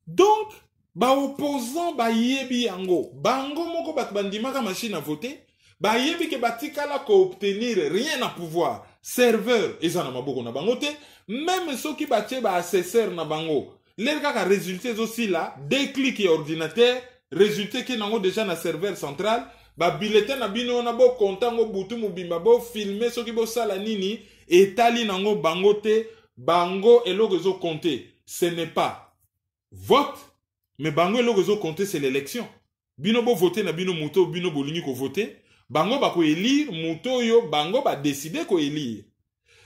Donc ba opposant ba yebi yango bango moko bat bandimaka machine à voter. Ba yebi ke batikala ko obtenir rien à pouvoir. Serveur eza na maboko na bango te, même ceux qui batie ba assesseur na bango. Les kaka résultats aussi là, déclic et ordinateur, résultat qui nango déjà na serveur central, ba bulletin na bino na bo kontango butu mubimba bo filmer ceux qui bo sala nini etali nango bango te, bango eloko zo compter. Ce n'est pas vote, mais bango eloko zo compter c'est l'élection. Bino bo voter na bino muto bino bolingi ko voter. Bango ba ko élire, muto yo, bango ba décider ko élire.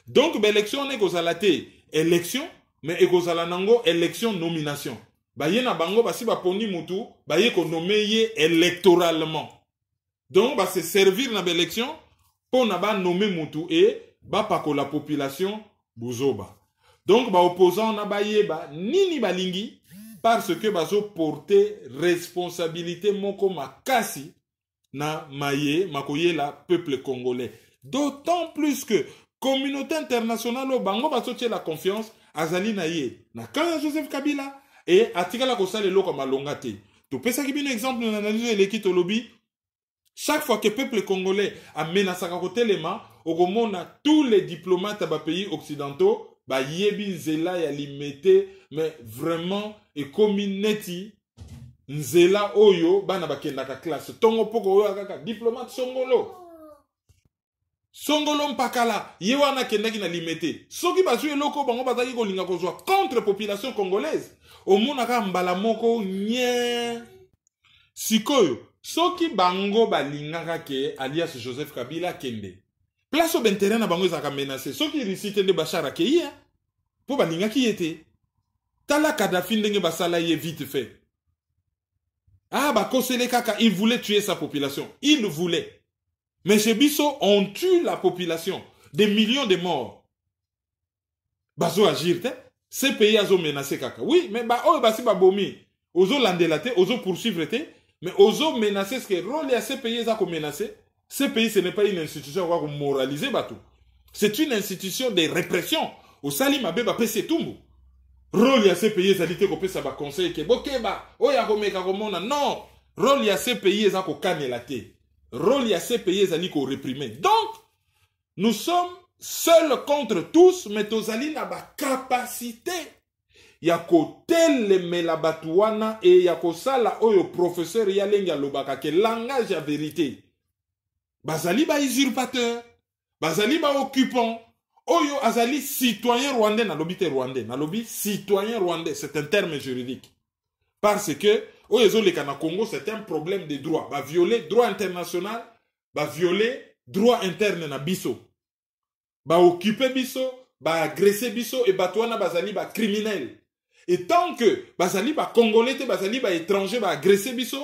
Donc, l'élection n'est qu'aux alaté élection, mais ekozala nango élection nomination. Ba ye na bango ba si ba poni mutu, ba ye ko nommer électoralement. Donc, ba se servir na l'élection, pour na ba nommer mutu et ba pako la population buzoba. Donc, ba opposant na ba ye ba nini balingi, parce que ba zo porter responsabilité moko makasi, na maye makoye la peuple congolais. D'autant plus que communauté internationale au bango basotie la confiance azali na ye na kanya Joseph Kabila et atika la kosale loko malongate. Tu peux ça qui bien exemple dans l'analyse de l'équipe lobby. Chaque fois que peuple congolais a menacé à côté les mains, au moment tous les diplomates à pays occidentaux ba yebi zela ya limité mais vraiment et comme neti nzela oyo bana bakendaka classe tongo poko oyo akaka diplomate songolo mpakala ye wana kendaki na limité soki bazwi eloko bango bazaki kolinga kozwa contre population congolaise omonaka mbala moko nye sikoyo soki bango balingaka ke alias Joseph Kabila kende place au benterrain na bango ezaka menacé soki risite nde Bachar akei po balingaki yete tala Kadhafi ndenge basala ye vite fait. Ah, bah, Kosele Kaka, il voulait tuer sa population. Il voulait. Mais chez Bisso, on tue la population. Des millions de morts. Bah, zo agir, ces pays ont menacé Kaka. Oui, mais bah, oh, bah, si bah, bomi. Ozo landelaté, ozo poursuivre, mais ozo menacer ce que rôle à ces pays ont menacé. Ces pays, ce n'est pas une institution qui va moraliser, bah, tout. C'est une institution de répression. Au Salim Abeba, c'est tout. Rôle ya ces pays ezali te kopesa ba conseil ke bokeba oya komeka komona non rôle ya ces pays eza ko kanela te rôle ya ces pays ezali ko réprimer. Donc nous sommes seuls contre tous mais tozali na ba capacité ya ko telemela batu wana et ya ko sala oyo professeur ya lengi alobaka ke langage ya vérité bazali ba usurpateur bazali ba occupant. Oyo azali citoyen rwandais na lobby te rwandais. Na lobby citoyen rwandais. C'est un terme juridique. parce que au Congo c'est un problème de droit, va violer droit international, va violer droit interne na biso, va occuper biso, va agresser biso et batouana bazali ba criminel. Et tant que bazali ba congolais te bazali ba étranger ba agresser biso,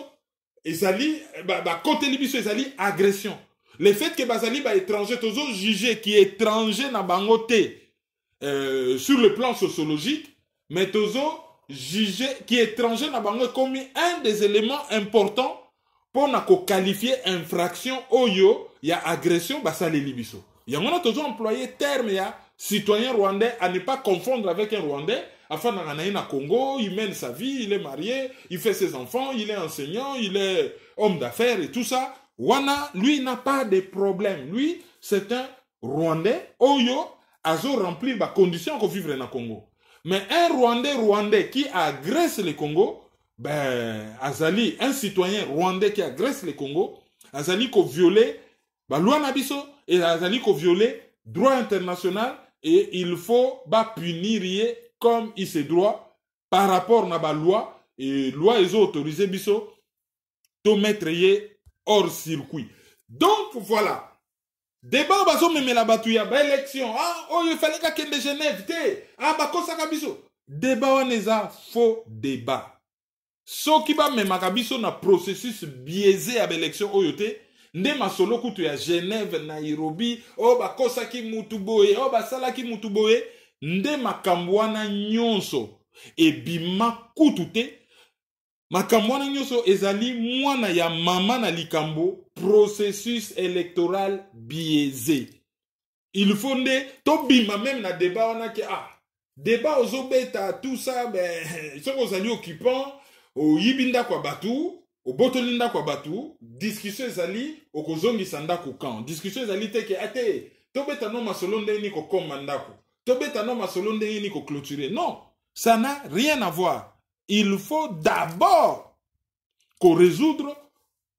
ezali ba côté biso ezali agression. Le fait que bazali ba étranger tozo juger qui est étranger na bango te sur le plan sociologique, mais tozo juger qui est étranger na bango comme un des éléments importants pour na ko qualifier infraction oyo ya agression basali libiso. Yango na tozo employer terme ya citoyen rwandais à ne pas confondre avec un rwandais. Enfin, na Congo, il mène sa vie, il est marié, il fait ses enfants, il est enseignant, il est homme d'affaires et tout ça. Wana, lui, n'a pas de problème. Lui, c'est un Rwandais. Oyo, azo rempli ba conditions qu'on vivre na Congo. Mais un Rwandais qui agresse le Congo, ben, azali, un citoyen rwandais qui agresse le Congo, azali ko violer, ba loi nabiso, et azali ko violer droit international, et il faut ba punir comme il se doit par rapport à la loi, et loi ils ont autorisé biso to mettre hors circuit. Donc voilà. Débat baso meme la batouya ba élection. Ah, oh il fallait qu'à de Genève te. Ah ba kosa kabiso. Débat waneza faux débat. So qui ba meme kabiso na processus biaisé à élection oyote. Nde masolo kutu ya Genève, Nairobi, oh ba kosa ki mutuboye, oh ba sala ki mutuboye. Nde makambwana nyonso ebima kutute makambwana nyonso ezali mwana ya mama na likambo processus électoral biaisé. Il faut nde to bima même na débat wana ke débat ozobeta tout ça ben soko ozali occupant oyibinda kwa batu obotolinda kwa batu discussion ezali okozongisa ndako kan discussion ezali te ke ate to beta no masolo ndeni ko koma ndako. Non, ça n'a rien à voir. Il faut d'abord qu'on résoudre le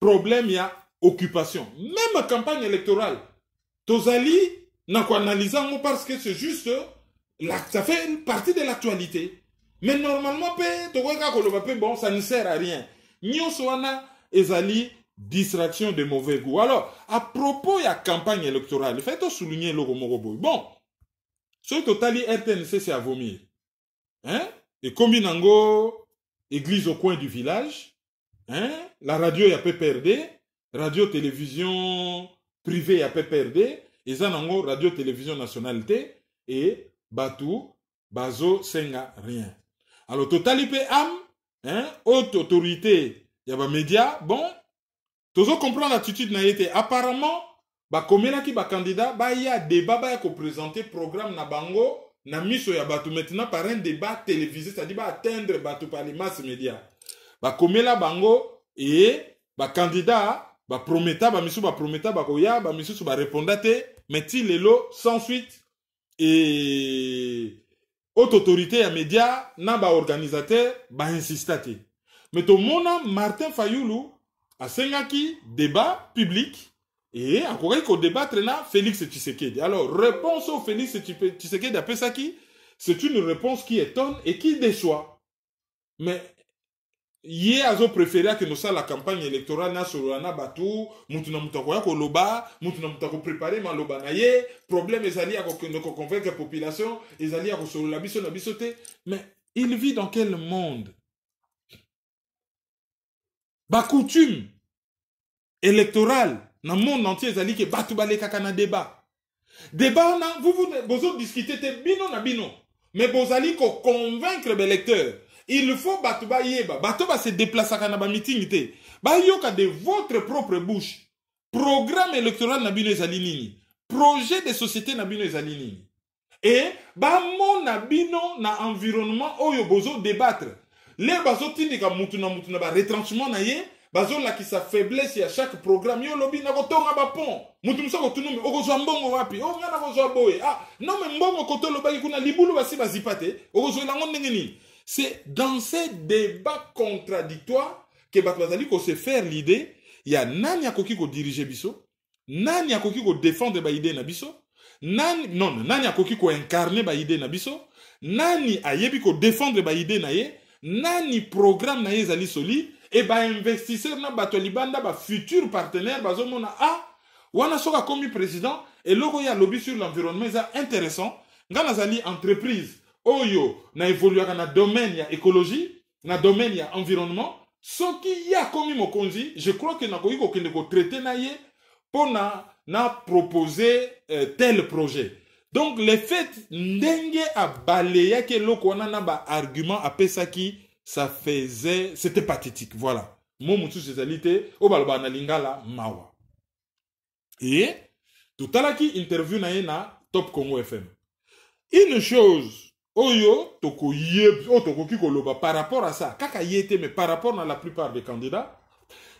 problème ya occupation. Même campagne électorale, Tozali n'a qu'à analyser parce que c'est juste, ça fait une partie de l'actualité. Mais normalement, bon, ça ne sert à rien. Nyoswana ezali distraction de mauvais goût. Alors, à propos de la campagne électorale, il faut souligner le Romoroboy. Bon. Ce totali RTNC, c'est à vomir. Hein? Et combien nango, église au coin du village, hein? La radio, y a PPRD, radio-télévision privée, y a PPRD, et ça nango, radio-télévision nationalité, et Batou, Bazo, Senga, rien. Alors, totali PM, hein? Haute autorité, y a ba média, bon, toujours comprendre l'attitude n'a été. Apparemment, ba komela ki ba candidat ba ya débat ba ko présenter programme na bango na miso ya batu maintenant par un débat télévisé, c'est-à-dire ba atteindre batu par les masses médias. Ba komela bango et ba candidat ba prometa ba miso ba prometa ba koya ba miso ba répondre te mais ti lelo sans suite et haute autorité ya média na ba organisateur ba insistate. Mais to mona Martin Fayulu a sengaki débat public. Et à quoi qu'on débattre là, Félix Tshisekedi. Alors, réponse au Félix Tshisekedi à Pesaki, c'est une réponse qui étonne et qui déçoit. Mais, hier, ils ont préféré que nous ça la campagne électorale na solana batu, mutuna mutakoya ko loba, mutuna mutako préparer ma loba na ye, problème ezali à convaincre la population, ezali à ko la biso na bisote. Mais, il vit dans quel monde? Ba coutume électorale dans le monde entier, ils disent que batu bale kaka na débat. Débat, vous discutez te bino na bino. Mais vous allez convaincre les lecteurs. Il faut batu ba yeba. Batu ba se déplacer na ba meeting te. Ba yoka de votre propre bouche. Programme électoral na bino ezali nini. Projet de société na bino ezali nini. Et ba mon na bino na environnement oyo bozo débattre. Les bazo tindika mutuna ba retranchement na ye. Bazo la qui sa faiblesse à chaque programme yo lobi na kotonga ba pont mutu musoko tunumi okozwa mbongo wapi o ngana kozwa boye non mais mbongo koto lobaki kuna libulu basi bazipate okozwa lango ndenge nini. C'est dans ces débats contradictoires que bazali ko se faire l'idée ya nani akoki ko diriger biso, nani akoki ko défendre ba idée na biso, nani akoki ko incarner ba idée na biso, nani ayebi ko défendre ba idée na ye, nani programme na ezali soli et ba investisseur na bato libanda ba futur partenaire bazomona wana soka komi président et logo ya lobby sur l'environnement ça intéressant ngana zali entreprise oyo na évoluer na domaine ya écologie na domaine ya environnement soki ya komi mokonzi je crois que na koyi ko kende ko traiter na ye pour na proposer tel projet. Donc le fait ndenge a balayé que loko wana na ba argument après ça qui ça faisait c'était pathétique voilà. Mon mutu spécialité o baloba na lingala mawa. Et tout à l'heure qui interview na Top Congo FM. Une chose oyo toko yeb o toko ki koloba par rapport à ça kaka yete mais par rapport à la plupart des candidats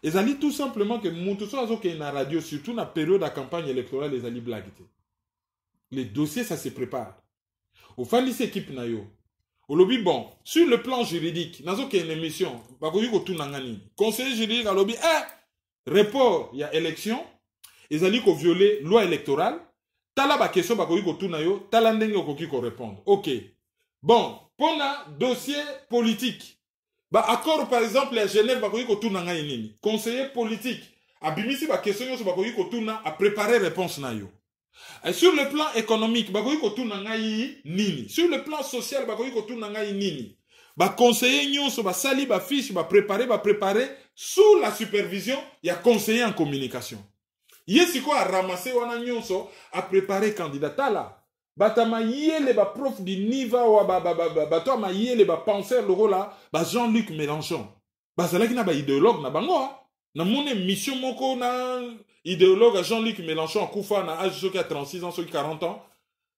ils allaient tout simplement que mutu so azo ke na radio surtout na période de campagne électorale les allaient blaguer. Les dossiers ça se prépare. Au fali équipe na yo. Au lobby bon sur le plan juridique nazo ke une émission ba ko yiko tout nangani conseiller juridique à lobby report il y a élection ils allaient ko violer loi électorale. Tala ba question ba ko yiko tout na yo tala ndenge ko ki ko répondre. OK. Bon, pour un dossier politique, bah accord par exemple à Genève, bah conseiller politique, à bimisi bah question à préparer réponse na yo. Et sur le plan économique, bah nini. Sur le plan social, bah nini. Bah conseiller nyonso bah sali bah fiche bah préparer sous la supervision, il y a conseiller en communication. Yesi quoi à ramasser wana nyonso à préparer candidat là. Batama yele ba prof du niveau bato ma yele ba penseur le rôle là ba Jean-Luc Mélenchon ba zalaki na ba idéologue na bango na mone mission moko na idéologue Jean-Luc Mélenchon kufa na âge soki à 36 ans soki 40 ans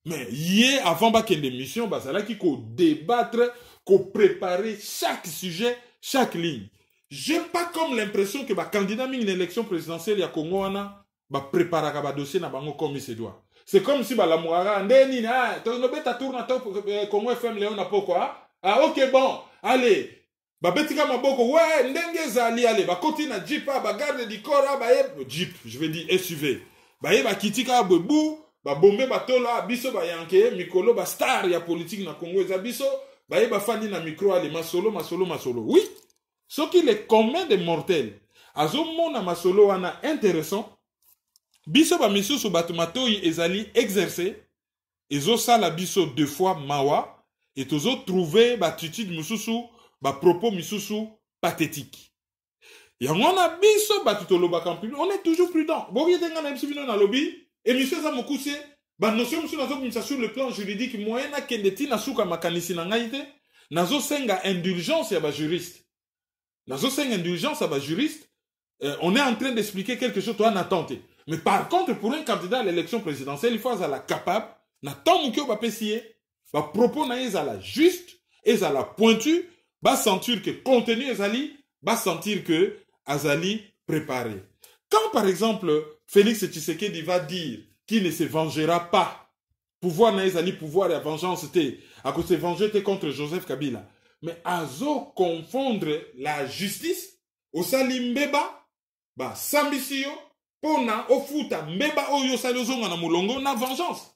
mais yé avant ba kende mission ba zalaki ko débattre ko préparer chaque sujet chaque ligne. J'ai pas comme l'impression que ba candidat min une élection présidentielle ya Congo wana ba préparer ba dossier na bango comme il se doit. C'est comme si la moara ndeni na tonobeta tourna top Congo FM Léon na pourquoi OK bon allez ba betika maboko ouais ndenge zali allez ba koti na jeep ba garde du corps ba jeep je vais dire SUV ba kitika bebu ba bombe ba tola biso ba yanke mikolo ba star ya politique na Congo za biso ba fandi na micro allez masolo oui ce qui les commun des mortels azo mona masolo wana intéressant. Biso ba misusu batumatoi ezali exercer ezo sala biso deux fois mawa et tozo trouver ba attitude misusu ba propos misusu pathétique. Ya ngona biso batutoloba kampi on est toujours prudent. Bo yetenga na bisibino na lobby émission za mokuse ba notion misusu nazo kumisa sur le plan juridique moyen na kendeti na suka makanisi na ngaite nazo senga indulgence ya ba juriste. Nazo senga indulgence ya ba juriste on est en train d'expliquer quelque chose toi en attente. Mais par contre, pour un candidat à l'élection présidentielle, il faut être capable, na tant mouké va pessier, va propos na la juste, la pointu, va sentir que contenu ezali, va sentir que azali préparé. Quand par exemple, Félix Tshisekedi va dire qu'il ne se vengera pas, pouvoir na ezali, pouvoir et vengeance était, à cause de venger contre Joseph Kabila. Mais azo confondre la justice, au sali mbeba, ba sambisio, pona ofuta mbeba oyo sali ozonga na mulongo na vengeance.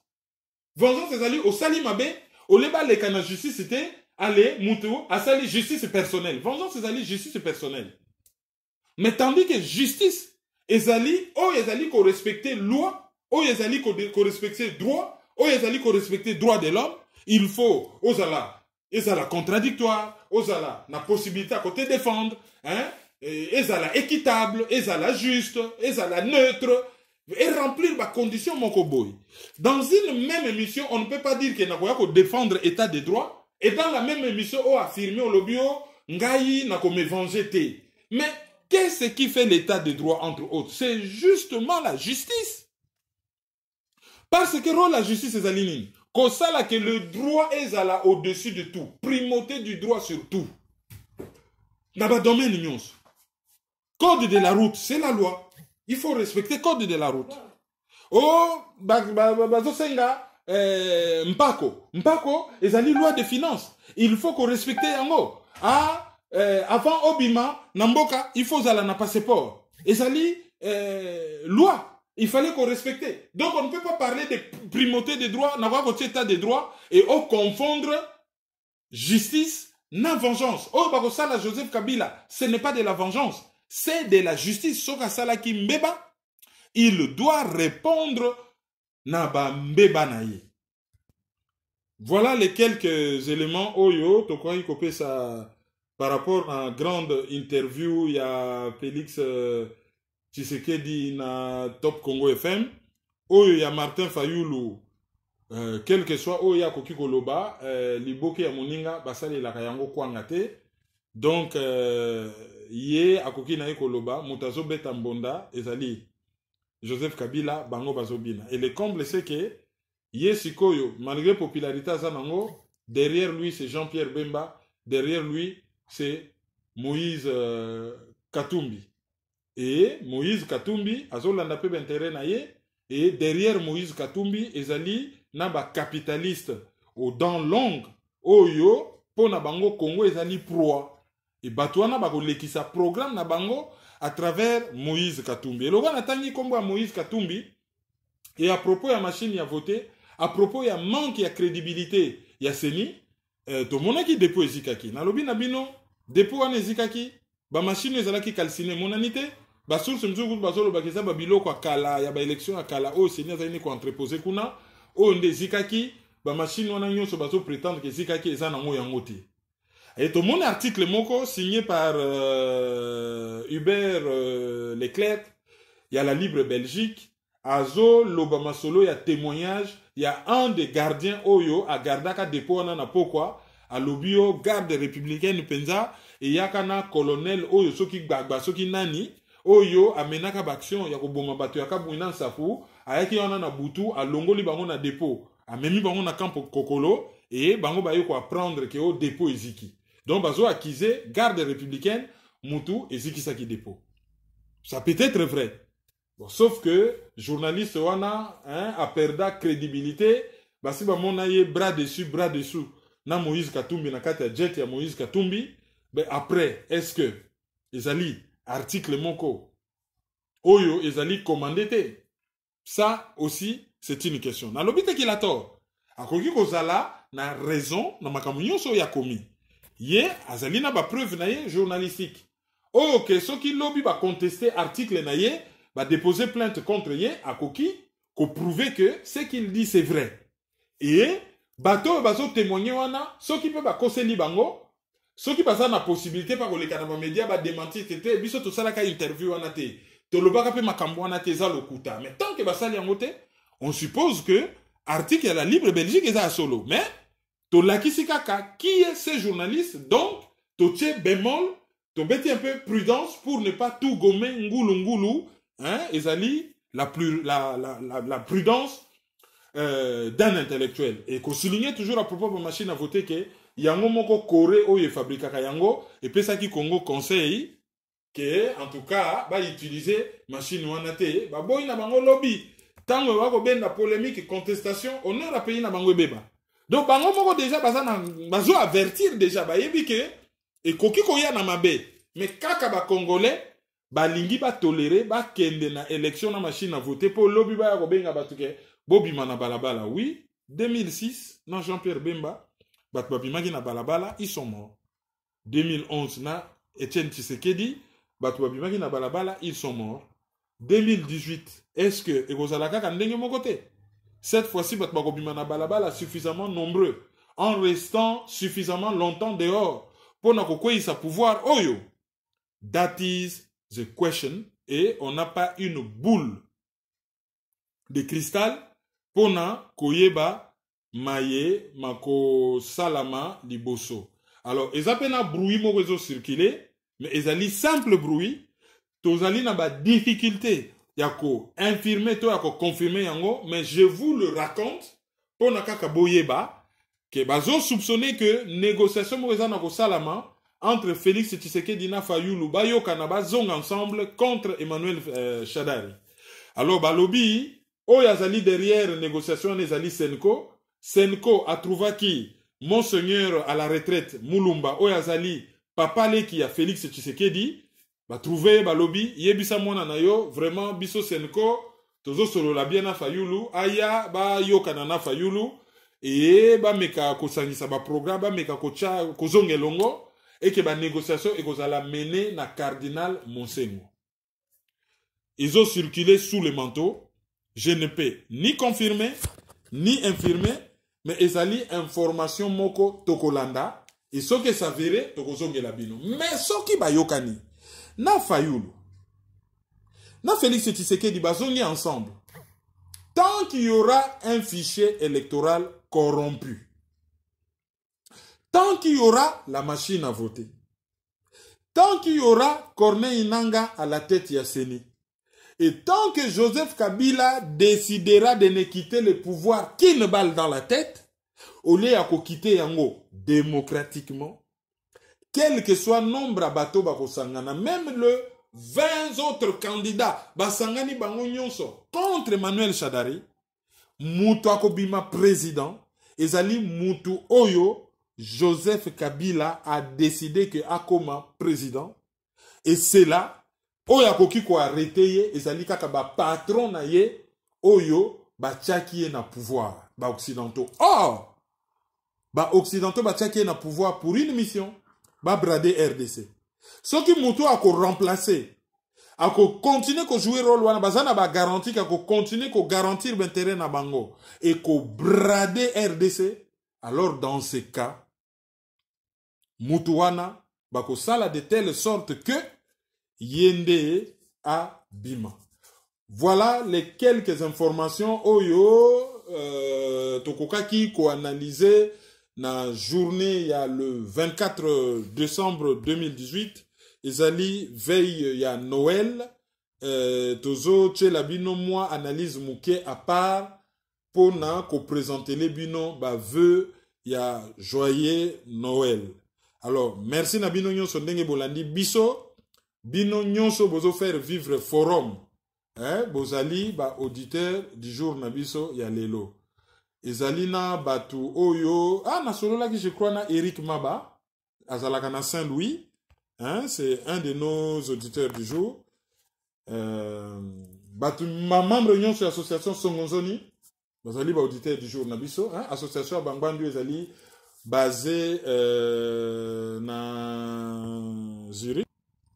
Vengeance ezali au sali mabe, au leba leka na justice c'était aller mutu a sali justice personnelle. Vengeance ezali justice personnelle. Mais tandis que justice ezali ko respecter loi, ezali ko respecter droit, ezali ko respecter droit de l'homme, il faut ezala contradictoire, ozala na possibilité à côté défendre, hein? Ezala équitable, ezala juste, ezala neutre, et remplir ma condition mon koboy. Dans une même émission, on ne peut pas dire qu'il n'a pas défendre l'état de droit, et dans la même émission, on affirme au lobby, ngai n'a comme venger te. Mais qu'est-ce qui fait l'état de droit entre autres? C'est justement la justice. Parce que rôle la justice est alignée. Comme ça là que le droit est au-dessus de tout, primauté du droit sur tout. Dans le domaine de code de la route, c'est la loi. Il faut respecter le code de la route. Oh, bazosenga, mpako. Mpako, ils ont une loi de finances. Il faut qu'on respecte yango. Avant Obima, Namboka, il faut aller na passeport. Ils ont loi. Il fallait qu'on respecte. Donc on ne peut pas parler de primauté des droits, n'avoir votre état de droit et confondre justice na vengeance. Oh, bakosala Joseph Kabila, ce n'est pas de la vengeance, c'est de la justice. Soka sala ki mbeba, il doit répondre na ba mbeba na ye. Voilà les quelques éléments. Oyo, to crois que ça par rapport à une grande interview, il y a Félix Tshisekedi na Top Congo FM. Oyo, il y a Martin Fayulu. Quel que soit Oya Koki Koloba, Liboke ya Moninga, basali la kayango kwangate. Donc, ye akoki na Koloba, Mutazo Betambonda, ezali Joseph Kabila, bango bazobina. Et le comble, c'est que ye sikoyo, malgré popularité zanango, derrière lui, c'est Jean-Pierre Bemba, derrière lui, c'est Moïse Katumbi. Et Moïse Katumbi, azolanda pe b'intérêt na ye, et derrière Moïse Katumbi, ezali naba capitaliste au dents longues, oyo, po na bango Congo ezali proie. Et batouana bako lekisa programme na bango à travers Moïse Katumbi. Et le roi Natani kombo a Moïse Katumbi, et à propos ya machine ya voté, à propos ya manque ya crédibilité ya seni, to monaki dépôt ezikaki. Na lobi na bino, dépôt wana ezikaki, ba machine ezalaki calciné monanité, ba source mzugu bazolo bakisa ba biloko akala ya ba élection akala o seni azali ko entreposer kuna. O nde zikaki, ba machine wana nyonso bazo prétendre que zikaki eza nango yango te. Et tout mon article moko signé par Hubert Leclerc, il y a la Libre Belgique, azo lobama solo ya témoignage, il y a un des gardiens oyo a gardaka dépôt wana na pokwa, a lobio garde républicaine penza et yakana colonel oyo soki gbagba soki nani oyo amenaka baction ya koboma bato ya kabwina safu ayaki wana na butu alongoli bango na dépôt amemi bango na camp kokolo et bango bayo ko apprendre que au dépôt eziki donc bazo accuser garde républicaine mutu eziki saki dépôt ça peut être vrai bon, sauf que journaliste wana a perda crédibilité basi ba mona ye bras dessus na Moïse Katumbi na kata jet ya Moïse Katumbi ben après est-ce que ezali article moko oyo ezali commandé te. Ça aussi c'est une question. Na lobite ki la tort. Akoki kozala na raison na makambo nyonso ya komi. Ye azali na ba preuve na ye journalistique. Oyo ke soki lobi ba contester article na ye ba déposer plainte contre ye akoki ko prouver que ce qu'il dit c'est vrai. Et bato bazo témoigner wana soki pe ba koseli bango soki baza na possibilité pa koleka na ba média ba démentir tete biso to sala ka interview wana te to lobaka pe makambo wana te za lokuta mais tant que basali yango te on suppose que article à la Libre Belgique est à solo mais to lakisi kaka qui est ce journaliste donc to tie bémol to beti un peu prudence pour ne pas tout gommer ngulu hein ezali la prudence d'un intellectuel et qu'on souligne toujours à propos de la machine à voter que yango moko Corée oye fabrikaka yango et puis ça qui Congo conseille que en tout cas ba utiliser machine wana te ba boy na bango lobby tango ba ko benda polémique contestation honneur à pays na bango beba donc bango moko déjà bazo avertir déjà ba yebi que et koki koya na mabe mais kaka ba congolais ba lingi ba tolérer ba kende na élection na machine à voter pour lobby ba ko benga batuke Bobi mana balabala, oui. 2006, na Jean-Pierre Bemba, bat babimaki na balabala, ils sont morts. 2011, na Etienne Tshisekedi, bat babimaki na balabala, ils sont morts. 2018, est-ce que Egozalaka kandenge mon côté? Cette fois-ci, bat babimaki na balabala suffisamment nombreux, en restant suffisamment longtemps dehors, pour na kokwe sa pouvoir oyo. That is the question, et on n'a pas une boule de cristal, pona koyeba maye mako salama liboso. Alors ezapena bruit mo réseau circuler mais ezali simple bruit tozali na ba difficulté yako infirmer to yako confirmer yango mais je vous le raconte pona kaka boyeba que bazo soupçonner que négociation mo réseau nako salama entre Félix Tshisekedi na Fayulu bayoka na bazong ensemble contre Emmanuel Shadari. Alors balobi Oyo azali derrière négociation les ali Senko. Senko a trouvé qui Monseigneur à la retraite Mulumba. Oyo azali papa leki ya Félix Tshisekedi. Ba trouvé ba lobby yebisa mona na yo vraiment biso Senko tozo solo la bien na Fayulu aya ba yoka na Fayulu et ba meka ko sangisa ba programme ba meka ko cha ko zongelongo et que ba négociation et ko la mener na cardinal Monsengo. Ils ont circulé sous le manteau. Je ne peux ni confirmer ni infirmer, mais ezali information moko tokolanda et ce que ça verrait tokozongela bino. Mais ce qui ba yokani na Fayulu na Félix Tshisekedi bazongi ensemble. Tant qu'il y aura un fichier électoral corrompu, tant qu'il y aura la machine à voter, tant qu'il y aura Corneille Nangaa à la tête Yasseni, et tant que Joseph Kabila décidera de ne quitter le pouvoir qu'une balle dans la tête, au lieu de quitter Yango démocratiquement, quel que soit le nombre de bateaux bakosangana, même le 20 autres candidats basangani bango nyonso contre Emmanuel Shadari, mutu akobima président, ezali mutu oyo Joseph Kabila a décidé que akoma président, et c'est là oyo akoki ko arrêter ezali kaka ba patron na ye oyo ba tchaki na pouvoir ba occidentaux. Or ba occidentaux ba tchaki na pouvoir pour une mission, ba brader RDC. Ce qui mutu a remplacer, a continuer à jouer rôle wana bazana ba garantie a continuer à garantir l'intérêt na bango et ko brader RDC. Alors dans ce cas, mutu wana ba ko sala de telle sorte que yende a bima. Voilà les quelques informations oyo tokokaki ko analyser na journée il y a le 24 décembre 2018 ezali veille ya Noël tozo tchela bino moi analyse muke à part pona ko présenter les bino ba vœu ya joyeux Noël. Alors merci na bino nyonso ndenge bolandi biso bino nyonso bozo faire vivre forum bozali ba auditeur du jour na biso ya lelo. Ezalina batu oyo na solo là que je crois na Eric Maba azalaka na Saint-Louis, c'est un de nos auditeurs du jour. Batu ma membre union sur l'association Songonzoni bazali ba auditeur du jour na biso, association Bangbandu ezali basée na Zurich.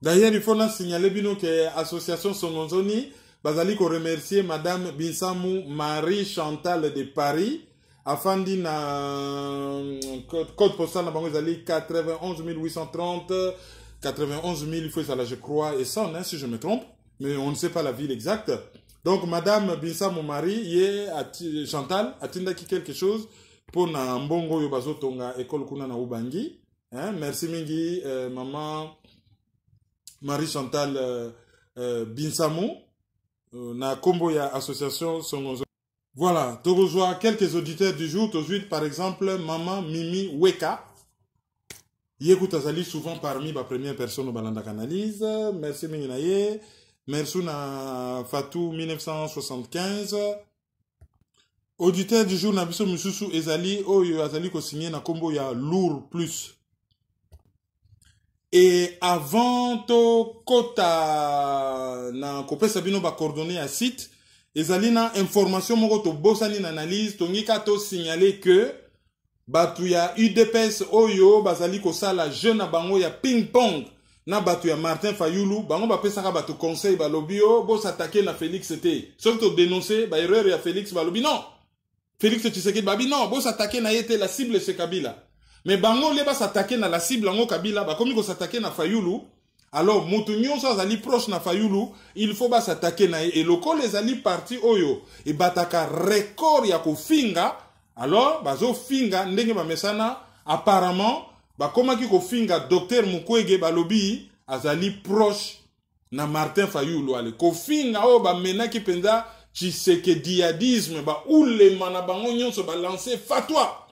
D'ailleurs il faut la signaler bino que association Songonzoni bazali ko remercier Madame Binsamou Marie Chantal de Paris afandi na code postal na bango zali 91 830 91 000 il faut ça là je crois et ça si je me trompe mais on ne sait pas la ville exacte. Donc Madame Binsamou Marie yé Chantal atindaki quelque chose pour na mbongo yo bazotonga école kuna na Ubangi, merci mingi maman Marie Chantal Binsamou na kombo ya association Songonzo. Voilà, tu rejoins quelques auditeurs du jour. Tu rejoins par exemple Maman Mimi Weka. Yécoute azali souvent parmi ma première personne au balanda canalise. Merci Minginaye. Merci na Fatou 1975. Auditeur du jour na biso mususu ezali oyo azali ko signer na kombo ya Lourd Plus. Et avant to kota na kopesa bino ba coordonnées à site, ezali na information moko to bosani na analyse tongi ka to signaler que batu ya UDPS oyo bazali ko sala jeune na bango ya ping pong na batu ya Martin Fayulu bango ba pesaka batu conseil ba lobio bo s'attaquer na Félix te. Sauf to dénoncer ba erreur ya Félix ba lobi non. Félix Tshisekedi babi non, bo s'attaquer na yete la cible c'est Kabila. Mais bango leba s'attaquer na la cible ngo Kabila ba komi ko s'attaquer na Fayulu. Alors mutu nyonso azali proche na Fayulu, il faut ba s'attaquer na et loko les ali parti oyo e bataka record ya ko finga. Alors bazo finga ndenge ba mesana apparemment ba komaki ko finga docteur Mukwege balobi azali proche na Martin Fayulu ale ko finga o ba menaki penza Tshisekediadisme ba ulema na bango nyonso ba lancer fatwa.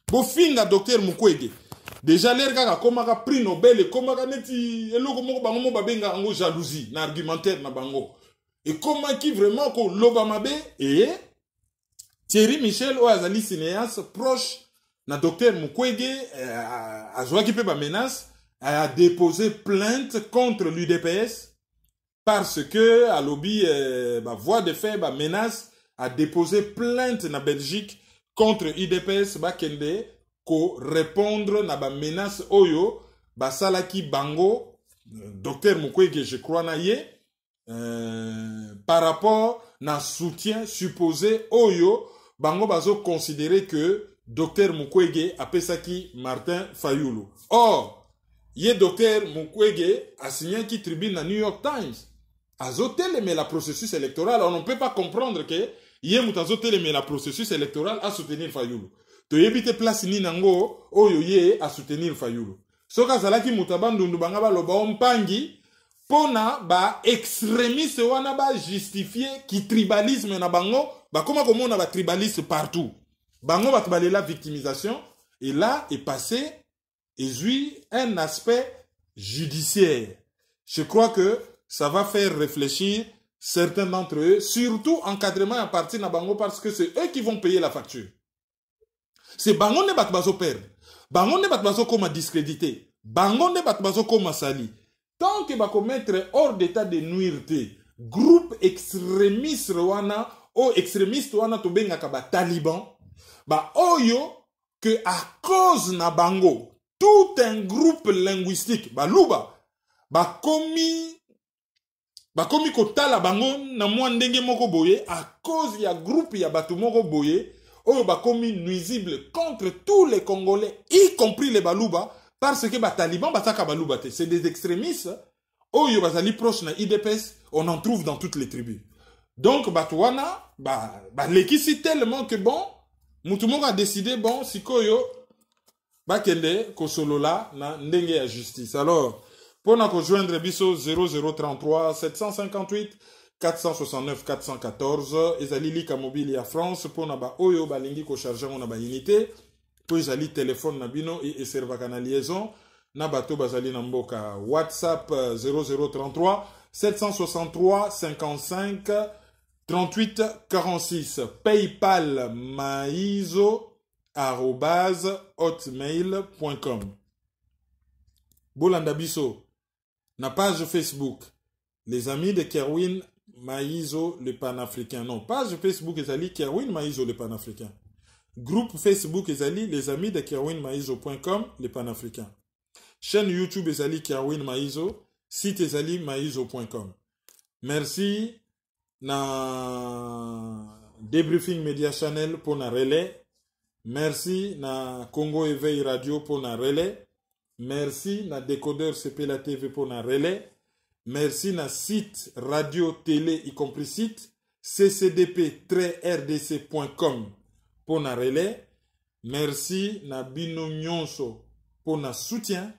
Bofinga docteur Mukwege. Déjà l'air kaka komaka prix Nobel et komaka neti eloko moko bango mo babenga ngo jalousie na argumentaire na bango. Et komaki vraiment ko loba mabe et Thierry Michel o azali cinéaste proche na docteur Mukwege azwaki pe ba menace a déposé plainte contre l'UDPS parce que à lobby ba voix de fait ba menace a déposé plainte na Belgique contre IDPS bakende ko répondre na ba menace oyo basalaki bango docteur Mukwege je crois na ye par rapport na soutien supposé oyo bango bazo considérer que docteur Mukwege apesaki Martin Fayulu. Or ye docteur Mukwege a signé qui tribune na New York Times azotelé mais la processus électoral. On ne peut pas comprendre que ye mutazotelé mais la processus électoral à soutenir Fayulu. To yebite place ni nango oyo ye a soutenir Fayulu. Soka zalaki mutabandundu banga ba loba ompangi pona ba extrémiste wana ba justifier ki tribalisme na bango ba koma komona ba tribaliste partout. Bango ba la victimisation et là est passé et un aspect judiciaire. Je crois que ça va faire réfléchir certains d'entre eux, surtout encadrement à partir de bango parce que c'est eux qui vont payer la facture. C'est bango ne batbazo perdre. Bango ne batbazo comme discrédité. Bango ne batbazo comme sali. Tant que va commettre hors d'état de nuireté, groupe extrémiste wana ou extrémiste wana to benga kaba taliban, ba oyo que à cause na bango tout un groupe linguistique ba luba ba komi kotala bango na mwa ndenge moko boye à cause ya groupe ya batu moko boye oyo ba komi nuisible contre tous les Congolais y compris les baluba parce que ba taliban bataka baluba te c'est des extrémistes oyo bazali proche na IDPS on en trouve dans toutes les tribus donc batuana ba lekisi tellement que bon mutu moko a décidé bon sikoyo bakende kosolola na ndenge ya justice. Alors pour na rejoindre biso 0033 758 469 414 ezali lika mobile ya France pour na ba oyo balingi ko charger na ba unité pour ezali téléphone na bino et servaka na liaison na bato bazali na mboka WhatsApp 0033 763 55 38 46 PayPal maizo@hotmail.com. Bolanda biso na page Facebook les amis de Kerwin Maizo le panafricain. Non, page Facebook ezali Kerwin Maizo le panafricain. Groupe Facebook ezali les amis de Kerwin Maizo.com le panafricain. Chaîne YouTube ezali Kerwin Maizo, site ezali maizo.com. Merci na Debriefing Media Channel pour na relais. Merci na Congo Éveil Radio pour na relais. Merci na Décodeur CP la TV pour na relais. Merci na site radio télé y compris site ccdp-rdc.com pour na relais. Merci na Bino Nyonso pour na soutien.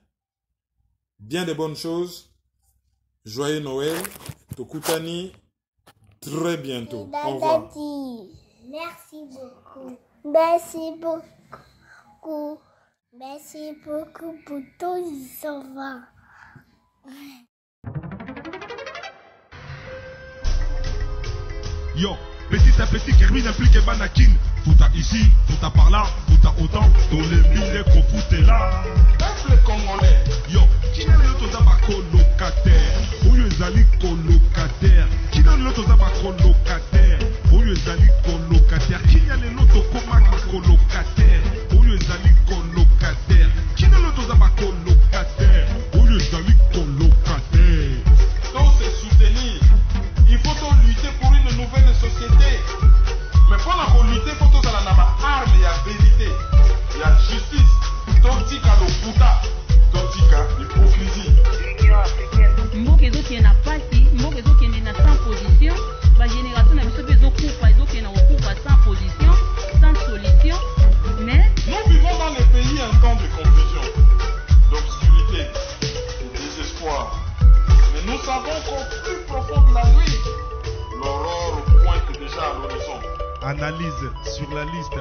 Bien de bonnes choses. Joyeux Noël. Tokutani très bientôt. Au revoir. Merci beaucoup. Merci beaucoup. Merci beaucoup pour tous les enfants. Yo, petit à petit, Kerwin implique Banakin. Fouta ici, fouta par là, fouta autant. Dans les mille qu'on foutait là. Peuple congolais. Yo, qui n'a le toza ba colocataire? Oyo ezali colocataire. Qui n'a le toza ba colocataire? Oyo ezali colocataire. Qui n'a le loto koma ba colocataire? Oyo ezali colocataire. Qui n'a le toza ba colocataire? Oyo ezali colocataire. Donc c'est soutenir. Il faut lutter pour une nouvelle société. Mais pour la lutter, il faut que ça ait une arme, il y a vérité, il y a justice. Tontika le puta, tontika l'hypocrisie. Mbokezo qui est na parti, mbokezo qui est na sans position, la génération na biso bezo coupa, ezo qui est na coupa sans position, sans solution. Mais nous vivons dans les pays un temps de confusion, d'obscurité, de désespoir. Mais nous savons qu'au plus profond de la nuit, l'aurore pointe déjà à l'horizon. Analyse sur la liste.